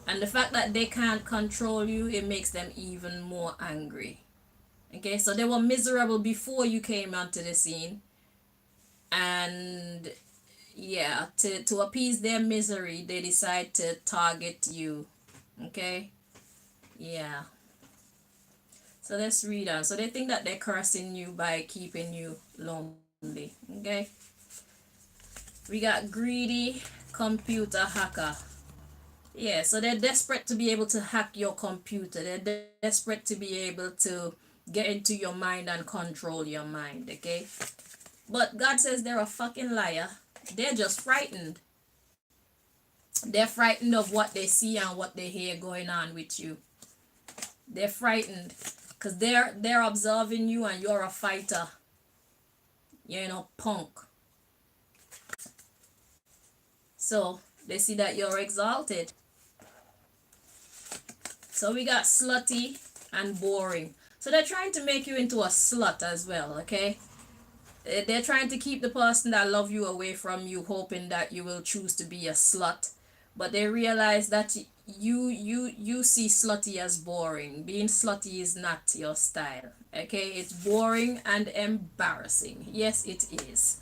And the fact that they can't control you, it makes them even more angry. Okay, so they were miserable before you came onto the scene. And yeah, to appease their misery, they decide to target you. Okay? Yeah. So let's read on. So they think that they're cursing you by keeping you lonely. Okay? We got greedy, computer hacker. Yeah, so they're desperate to be able to hack your computer. They're desperate to be able to get into your mind and control your mind, okay? But God says they're a fucking liar. They're just frightened. They're frightened of what they see and what they hear going on with you. They're frightened because they're observing you and you're a fighter. You're punk. So they see that you're exalted. So we got slutty and boring. So they're trying to make you into a slut as well, okay? They're trying to keep the person that love you away from you, hoping that you will choose to be a slut. But they realize that you see slutty as boring. Being slutty is not your style, okay? It's boring and embarrassing. Yes, it is,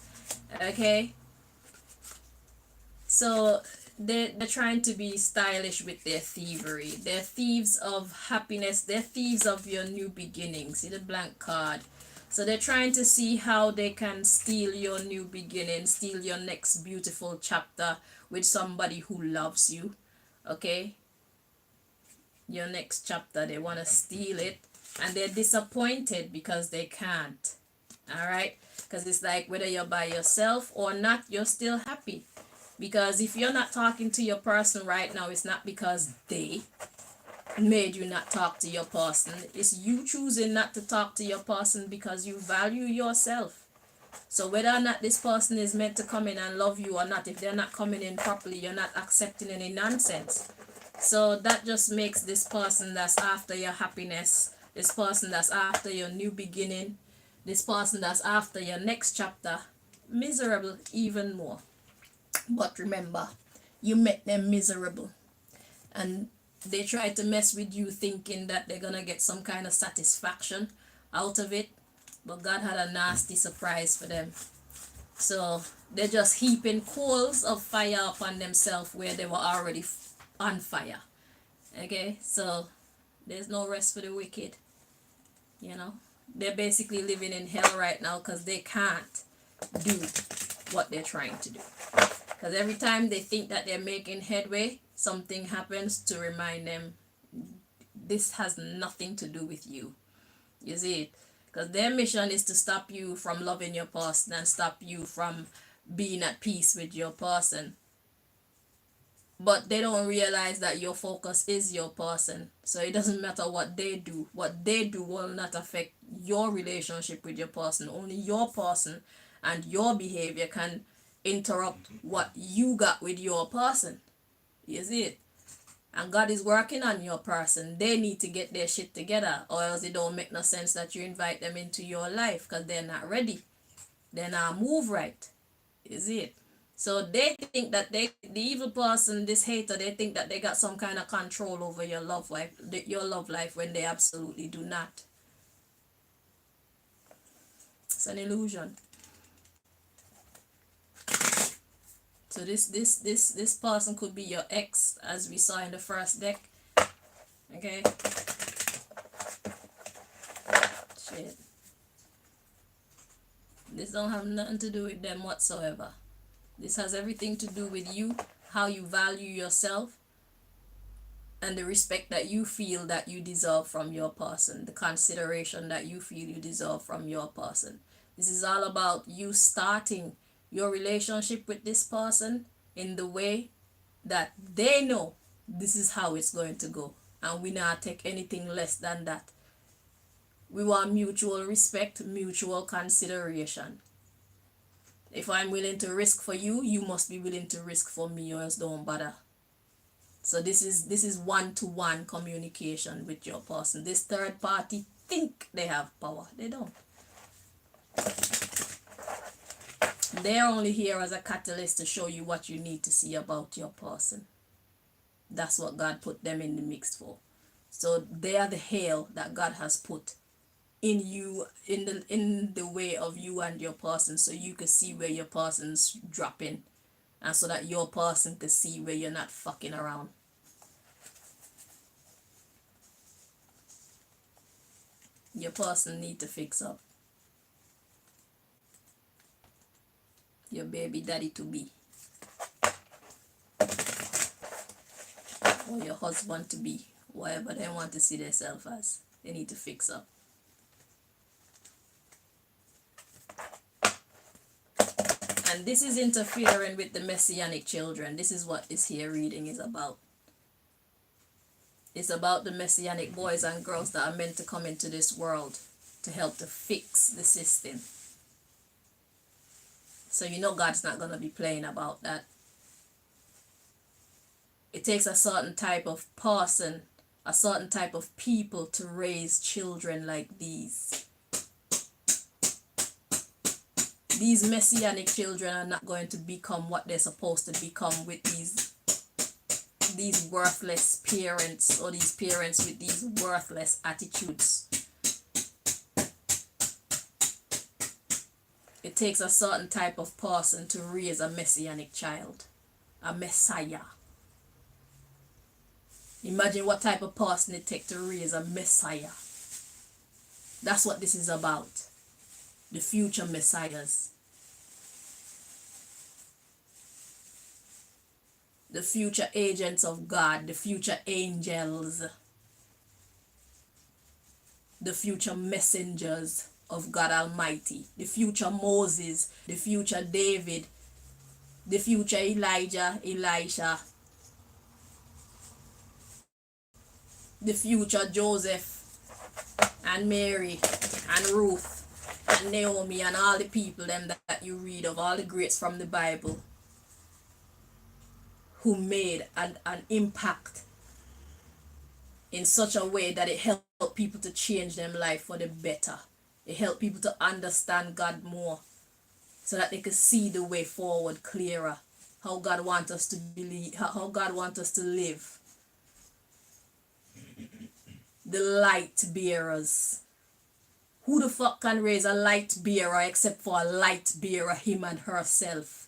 okay? So they're trying to be stylish with their thievery. They're thieves of happiness. They're thieves of your new beginnings. See the blank card. So they're trying to see how they can steal your new beginning, steal your next beautiful chapter with somebody who loves you. Okay? Your next chapter, they want to steal it. And they're disappointed because they can't. Alright? Because it's like whether you're by yourself or not, you're still happy. Because if you're not talking to your person right now, it's not because they made you not talk to your person. It's you choosing not to talk to your person because you value yourself. So whether or not this person is meant to come in and love you or not, if they're not coming in properly, you're not accepting any nonsense. So that just makes this person that's after your happiness, this person that's after your new beginning, this person that's after your next chapter, miserable even more. But remember, you make them miserable. And they try to mess with you thinking that they're going to get some kind of satisfaction out of it. But God had a nasty surprise for them. So they're just heaping coals of fire upon themselves where they were already on fire. Okay, so there's no rest for the wicked. They're basically living in hell right now because they can't do what they're trying to do. Because every time they think that they're making headway, something happens to remind them this has nothing to do with you. You see it? Because their mission is to stop you from loving your person and stop you from being at peace with your person. But they don't realize that your focus is your person. So it doesn't matter what they do. What they do will not affect your relationship with your person. Only your person and your behavior can interrupt what you got with your person. You see it? And God is working on your person. They need to get their shit together, or else it don't make no sense that you invite them into your life because they're not ready. They're not move right. You see it? So they think that the evil person, this hater, they think that they got some kind of control over your love life when they absolutely do not. It's an illusion. So this person could be your ex, as we saw in the first deck. Okay. Shit. This don't have nothing to do with them whatsoever. This has everything to do with you, how you value yourself, and the respect that you feel that you deserve from your person, the consideration that you feel you deserve from your person. This is all about you starting your relationship with this person in the way that they know this is how it's going to go. And we not take anything less than that. We want mutual respect, mutual consideration. If I'm willing to risk for you, you must be willing to risk for me, or else don't bother. So this is one-to-one communication with your person. This third party think they have power. They don't. They're only here as a catalyst to show you what you need to see about your person. That's what God put them in the mix for. So they are the hail that God has put in you, in the way of you and your person, so you can see where your person's dropping, and so that your person can see where you're not fucking around. Your person need to fix up. Your baby daddy to be, or your husband to be, whatever they want to see themselves as, they need to fix up. And this is interfering with the messianic children. This is what this here reading is about. It's about the messianic boys and girls that are meant to come into this world to help to fix the system. So you know God's not going to be playing about that. It takes a certain type of person, a certain type of people to raise children like these. These messianic children are not going to become what they're supposed to become with these worthless parents, or these parents with these worthless attitudes. It takes a certain type of person to raise a messianic child, a messiah. Imagine what type of person it takes to raise a messiah. That's what this is about. The future messiahs. The future agents of God, the future angels, the future messengers of God Almighty, the future Moses, the future David, the future Elijah, Elisha, the future Joseph and Mary and Ruth and Naomi and all the people them that you read of, all the greats from the Bible who made an impact in such a way that it helped people to change their life for the better. It helped people to understand God more so that they could see the way forward clearer, how God wants us to believe, how God wants us to live. The light bearers. Who the fuck can raise a light bearer except for a light bearer, him and herself?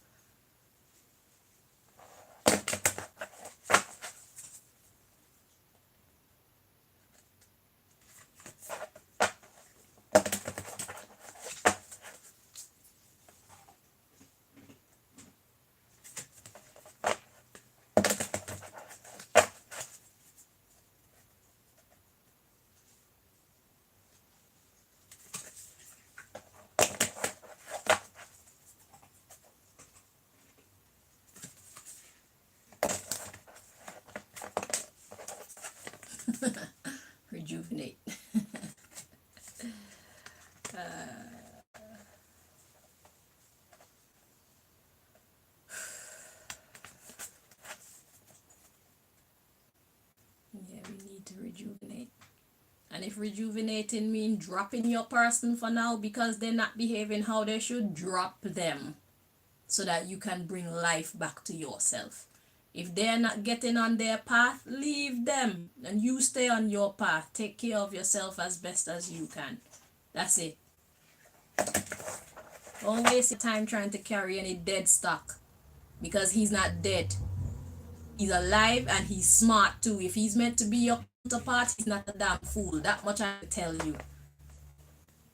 Rejuvenate. Yeah, we need to rejuvenate. And if rejuvenating means dropping your person for now because they're not behaving how they should, drop them so that you can bring life back to yourself. If they're not getting on their path, leave them and you stay on your path. Take care of yourself as best as you can. That's it. Don't waste your time trying to carry any dead stock, because he's not dead. He's alive and he's smart too. If he's meant to be your counterpart, he's not a damn fool. That much I tell you.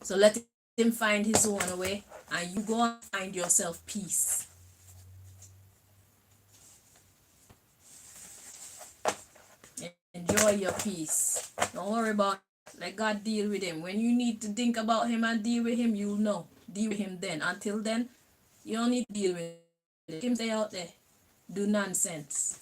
So let him find his own way and you go and find yourself peace. Enjoy your peace. Don't worry about it. Let God deal with him. When you need to think about him and deal with him, you'll know. Deal with him then. Until then, you don't need to deal with him. Let him stay out there. Do nonsense.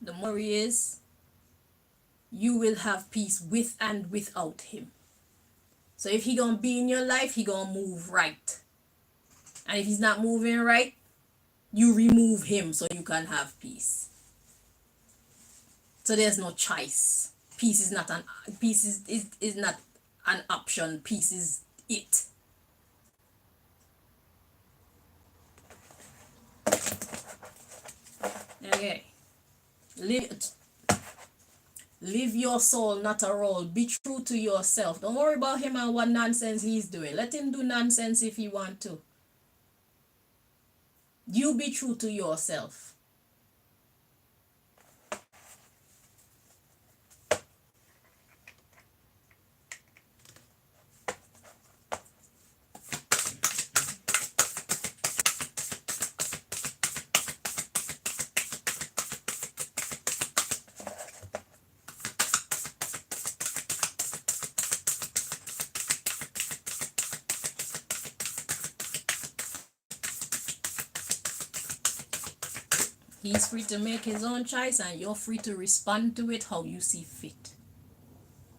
The more he is, you will have peace with and without him. So if he gonna be in your life, he gonna move right. And if he's not moving right, you remove him so you can have peace. So there's no choice. Peace is not is not an option. Peace is it. Okay. Live your soul, not a role. Be true to yourself. Don't worry about him and what nonsense he's doing. Let him do nonsense if he want to. You be true to yourself. He's free to make his own choice and you're free to respond to it how you see fit.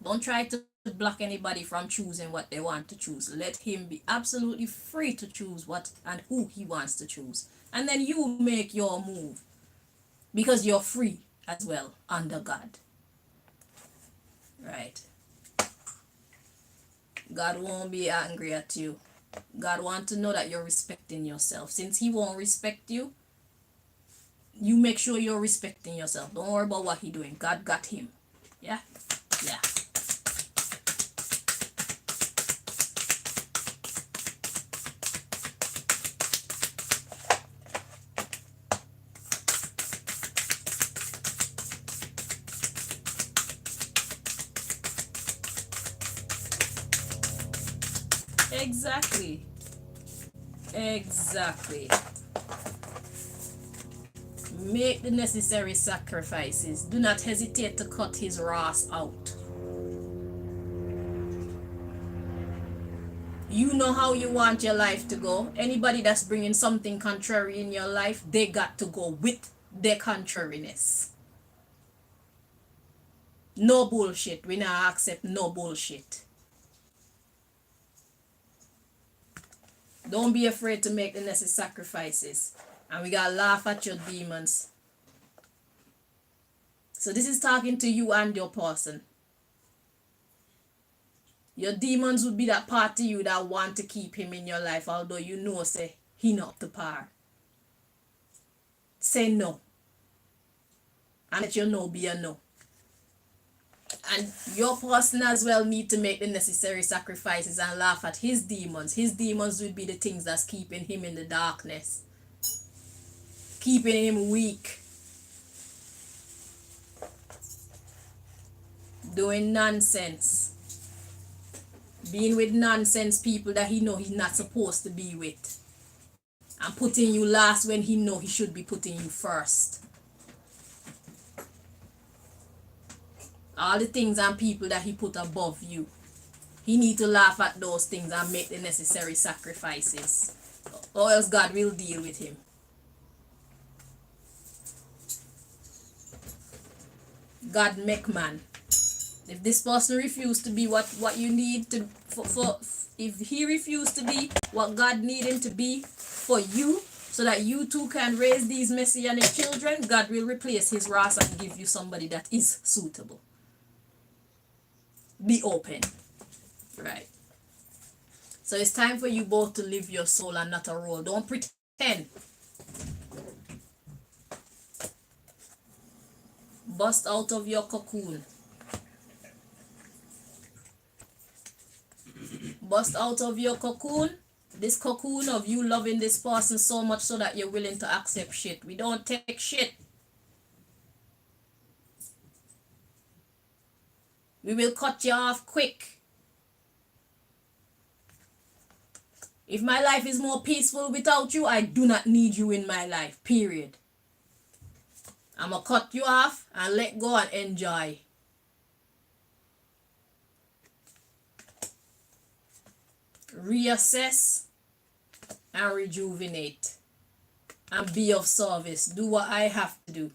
Don't try to block anybody from choosing what they want to choose. Let him be absolutely free to choose what and who he wants to choose. And then you make your move. Because you're free as well under God. Right. God won't be angry at you. God wants to know that you're respecting yourself. Since he won't respect you, you make sure you're respecting yourself. Don't worry about what he's doing. God got him. Yeah? Yeah. Exactly. Exactly. Make the necessary sacrifices. Do not hesitate to cut his wrath out. You know how you want your life to go. Anybody that's bringing something contrary in your life, they got to go with their contrariness. No bullshit. We not accept no bullshit. Don't be afraid to make the necessary sacrifices. And we gotta laugh at your demons. So this is talking to you and your person. Your demons would be that part of you that want to keep him in your life, although you know say he not up to par. Say no. And let your no be a no. And your person as well need to make the necessary sacrifices and laugh at his demons. His demons would be the things that's keeping him in the darkness. Keeping him weak. Doing nonsense. Being with nonsense people that he know he's not supposed to be with. And putting you last when he know he should be putting you first. All the things and people that he put above you. He need to laugh at those things and make the necessary sacrifices. Or else God will deal with him. God make man. If this person refused to be what you need to for if he refused to be what God need him to be for you, so that you too can raise these messianic children, God will replace his wrath and give you somebody that is suitable. Be open. Right. So it's time for you both to live your soul and not a role. Don't pretend. Bust out of your cocoon. Bust out of your cocoon. This cocoon of you loving this person so much so that you're willing to accept shit. We don't take shit. We will cut you off quick. If my life is more peaceful without you, I do not need you in my life. Period. I'm going to cut you off and let go and enjoy. Reassess and rejuvenate. And be of service. Do what I have to do.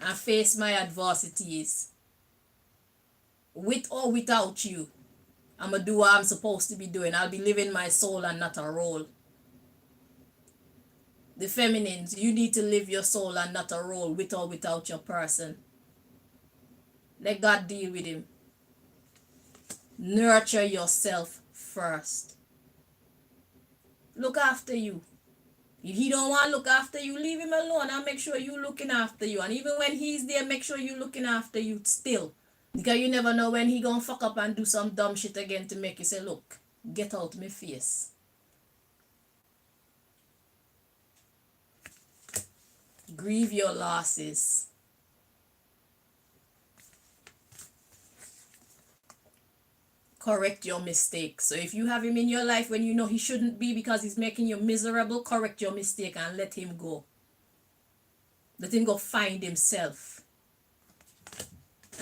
And face my adversities. With or without you, I'm going to do what I'm supposed to be doing. I'll be living my soul and not a role. The feminines, you need to live your soul and not a role, with or without your person. Let God deal with him. Nurture yourself first. Look after you. If he don't want to look after you, leave him alone and make sure you looking after you. And even when he's there, make sure you looking after you still. Because you never know when he gonna fuck up and do some dumb shit again to make you say, look, get out my face. Grieve your losses. Correct your mistakes. So if you have him in your life when you know he shouldn't be because he's making you miserable, correct your mistake and let him go. Let him go find himself.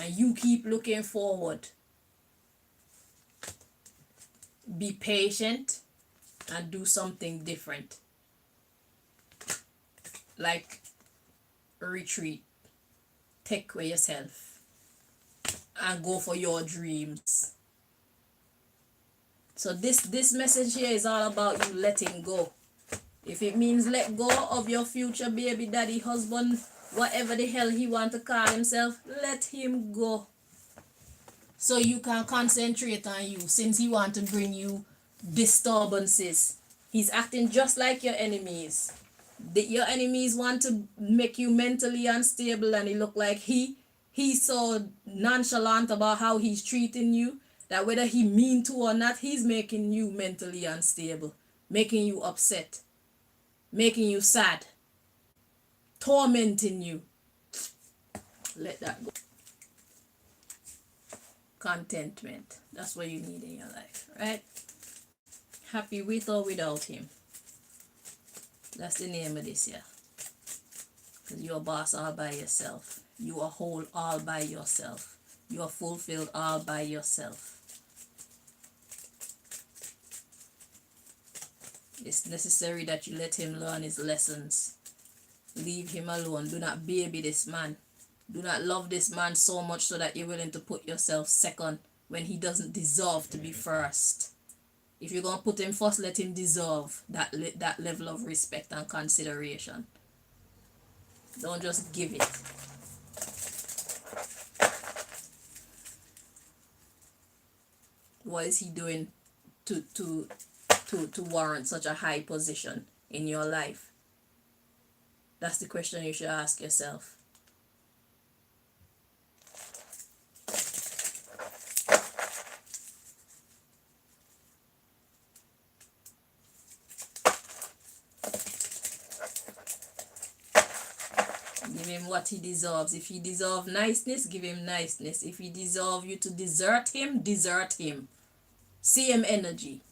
And you keep looking forward. Be patient and do something different. Like retreat. Take away yourself. And go for your dreams. So this message here is all about you letting go. If it means let go of your future baby daddy, husband, whatever the hell he want to call himself, let him go. So you can concentrate on you, since he want to bring you disturbances. He's acting just like your enemies. Your enemies want to make you mentally unstable, and it look like he's so nonchalant about how he's treating you that whether he mean to or not, he's making you mentally unstable, making you upset, making you sad, tormenting you. Let that go. Contentment. That's what you need in your life, right? Happy with or without him. That's the name of this year. Because you're a boss all by yourself. You are whole all by yourself. You are fulfilled all by yourself. It's necessary that you let him learn his lessons. Leave him alone. Do not baby this man. Do not love this man so much so that you're willing to put yourself second when he doesn't deserve to be first. If you're going to put him first, let him deserve that level of respect and consideration. Don't just give it. What is he doing to warrant such a high position in your life? That's the question you should ask yourself. Give him what he deserves. If he deserves niceness, give him niceness. If he deserves you to desert him, desert him. Same energy.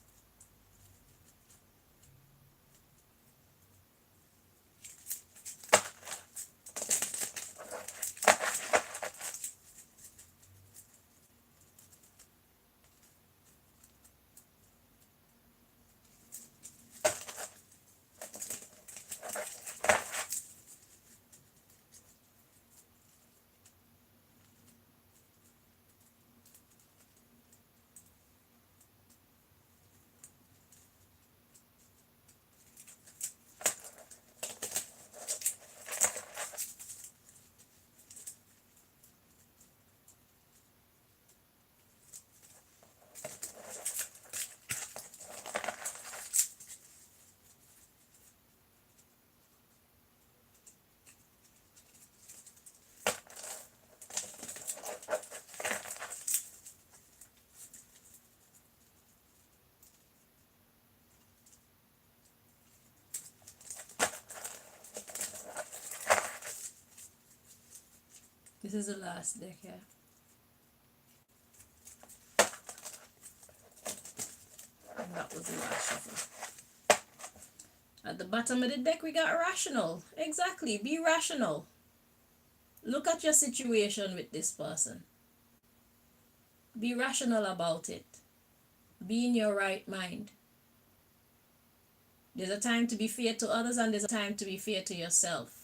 This is the last deck here. And that was the last shuffle. At the bottom of the deck, we got rational. Exactly. Be rational. Look at your situation with this person. Be rational about it. Be in your right mind. There's a time to be fair to others and there's a time to be fair to yourself.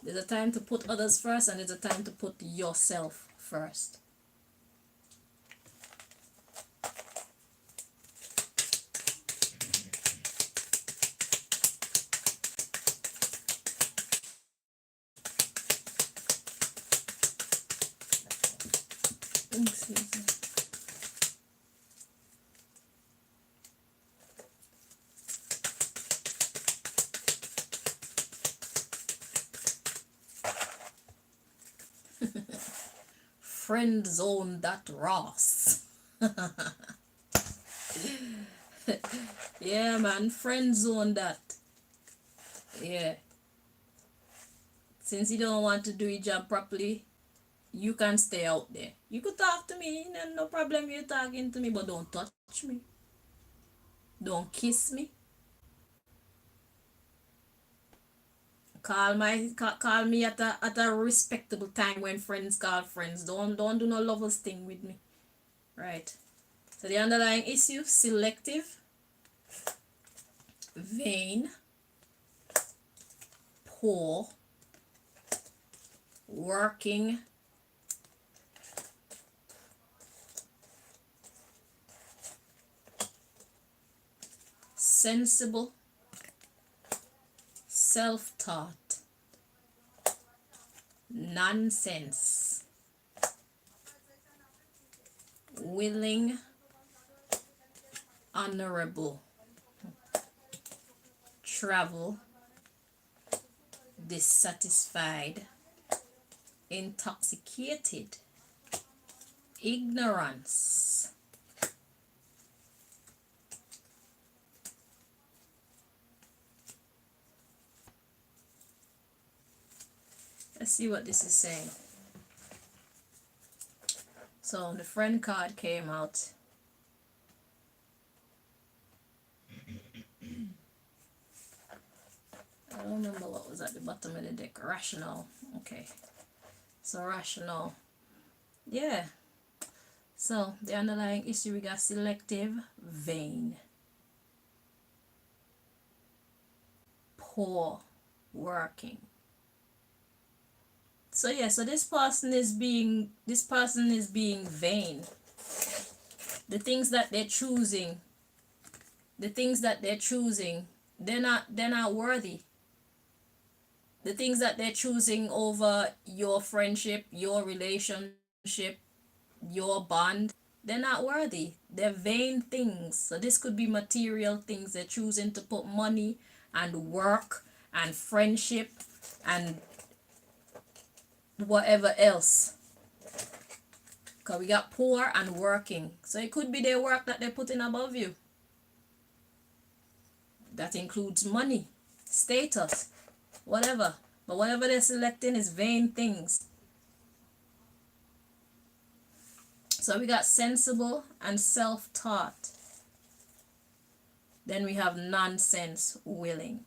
There's a time to put others first and there's a time to put yourself first. Excuse me. friend zone that Ross. Yeah, man, friend zone that. Yeah. Since you don't want to do your job properly, you can stay out there. You could talk to me, no problem you talking to me, but don't touch me. Don't kiss me. Call me at a respectable time when friends call friends. Don't do no lovers thing with me. Right. So the underlying issue: selective, vain, poor, working, sensible, self-taught, nonsense, willing, honorable, travel, dissatisfied, intoxicated, ignorance. Let's see what this is saying. So the friend card came out. I don't remember what was at the bottom of the deck. Rational. Okay. So rational. Yeah. So the underlying issue, we got selective, vain, poor, working. So yeah, so this person is being vain. The things that they're choosing, they're not worthy. The things that they're choosing over your friendship, your relationship, your bond, they're not worthy. They're vain things. So this could be material things. They're choosing to put money and work and friendship and whatever else. Because we got poor and working. So it could be their work that they're putting above you. That includes money, status, whatever. But whatever they're selecting is vain things. So we got sensible and self-taught. Then we have nonsense, willing.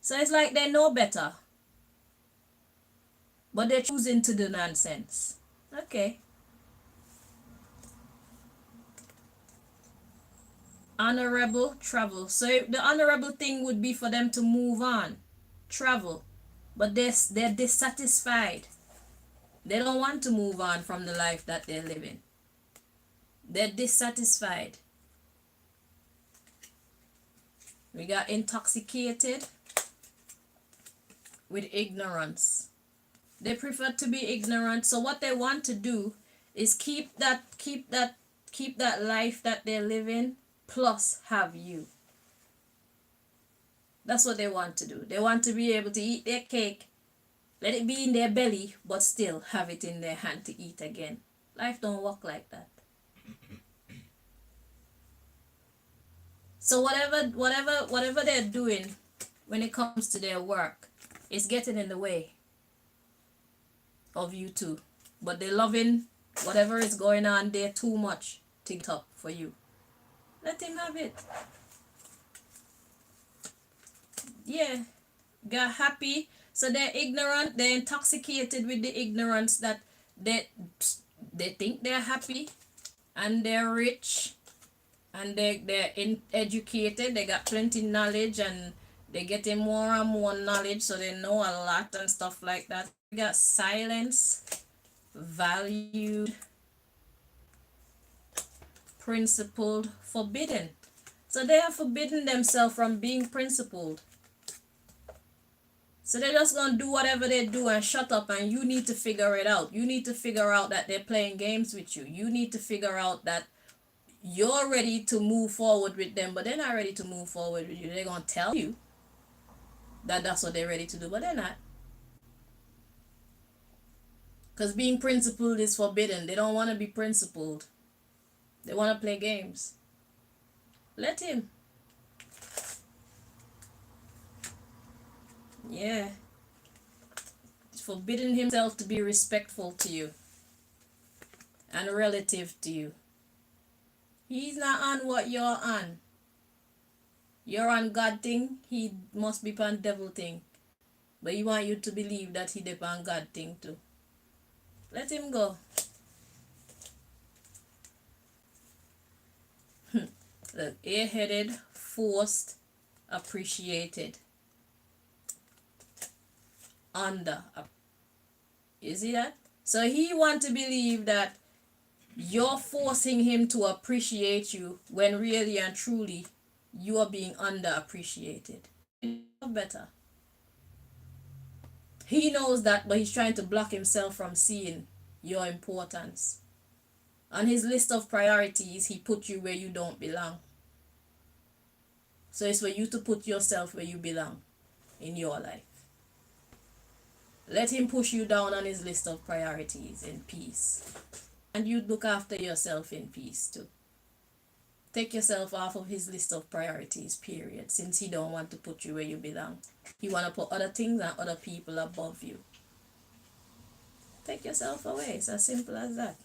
So it's like they know better, but they're choosing to do nonsense. Okay. Honorable, travel. So the honorable thing would be for them to move on, travel. But they're dissatisfied. They don't want to move on from the life that they're living. They're dissatisfied. We got intoxicated with ignorance. They prefer to be ignorant. So what they want to do is keep that life that they're living plus have you. That's what they want to do. They want to be able to eat their cake, let it be in their belly, but still have it in their hand to eat again. Life don't work like that. So whatever they're doing when it comes to their work is getting in the way of you too. But they're loving whatever is going on there too much to get up for you. Let him have it. Yeah. Got happy. So they're ignorant, they're intoxicated with the ignorance that they think they're happy and they're rich and they're educated, they got plenty knowledge and they're getting more and more knowledge, so they know a lot and stuff like that. We got silence, valued, principled, forbidden. So they have forbidden themselves from being principled. So they're just gonna do whatever they do and shut up, and you need to figure it out. You need to figure out that they're playing games with you. You need to figure out that you're ready to move forward with them, but they're not ready to move forward with you. They're gonna tell you that that's what they're ready to do, but they're not. Because being principled is forbidden. They don't want to be principled. They want to play games. Let him. Yeah. It's forbidden himself to be respectful to you and relative to you. He's not on what you're on. You're on God thing, he must be on devil thing. But he want you to believe that he dep on God thing too. Let him go. Look, airheaded, forced, appreciated, under. You see that? So he want to believe that you're forcing him to appreciate you when really and truly you are being underappreciated. Better. He knows that, but he's trying to block himself from seeing your importance. On his list of priorities, he put you where you don't belong. So it's for you to put yourself where you belong in your life. Let him push you down on his list of priorities in peace. And you look after yourself in peace too. Take yourself off of his list of priorities, period, since he don't want to put you where you belong. He want to put other things and other people above you. Take yourself away. It's as simple as that.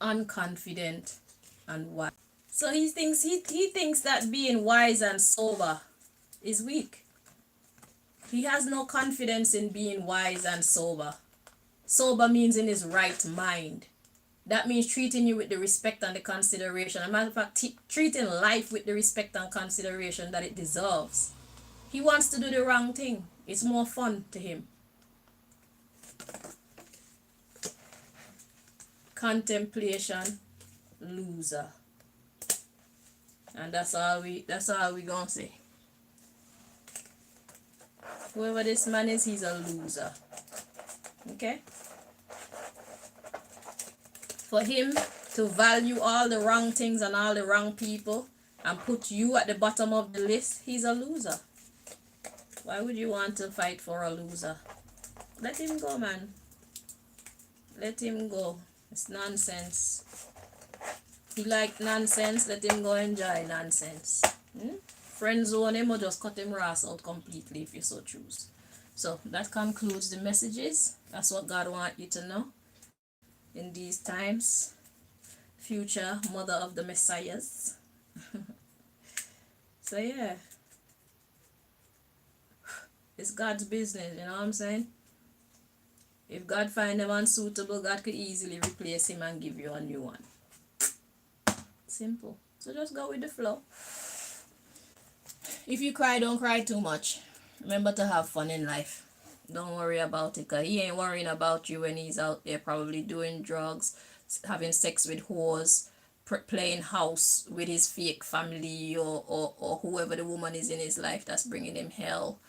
Unconfident and wise. So he thinks that being wise and sober is weak. He has no confidence in being wise and sober. Sober means in his right mind. That means treating you with the respect and the consideration. As a matter of fact, treating life with the respect and consideration that it deserves. He wants to do the wrong thing. It's more fun to him. Contemplation, loser. And that's all we gonna say. Whoever this man is, he's a loser. Okay? For him to value all the wrong things and all the wrong people and put you at the bottom of the list, he's a loser. Why would you want to fight for a loser? Let him go, man. Let him go. It's nonsense. He like nonsense, let him go enjoy nonsense. Friend zone him or just cut him ass out completely if you so choose. So that concludes the messages. That's what God wants you to know in these times. Future mother of the messiahs. So yeah, it's God's business, you know what I'm saying? If God find him unsuitable, God could easily replace him and give you a new one. Simple. So just go with the flow. If you cry, don't cry too much. Remember to have fun in life. Don't worry about it, because he ain't worrying about you when he's out there probably doing drugs, having sex with whores, playing house with his fake family, or whoever the woman is in his life that's bringing him hell.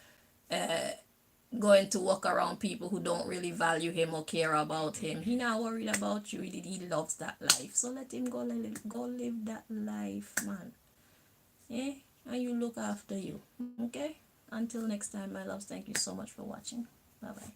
Going to walk around people who don't really value him or care about him. He not worried about you. He loves that life. So let him go live that life, man. Yeah? And you look after you. Okay? Until next time, my loves, thank you so much for watching. Bye-bye.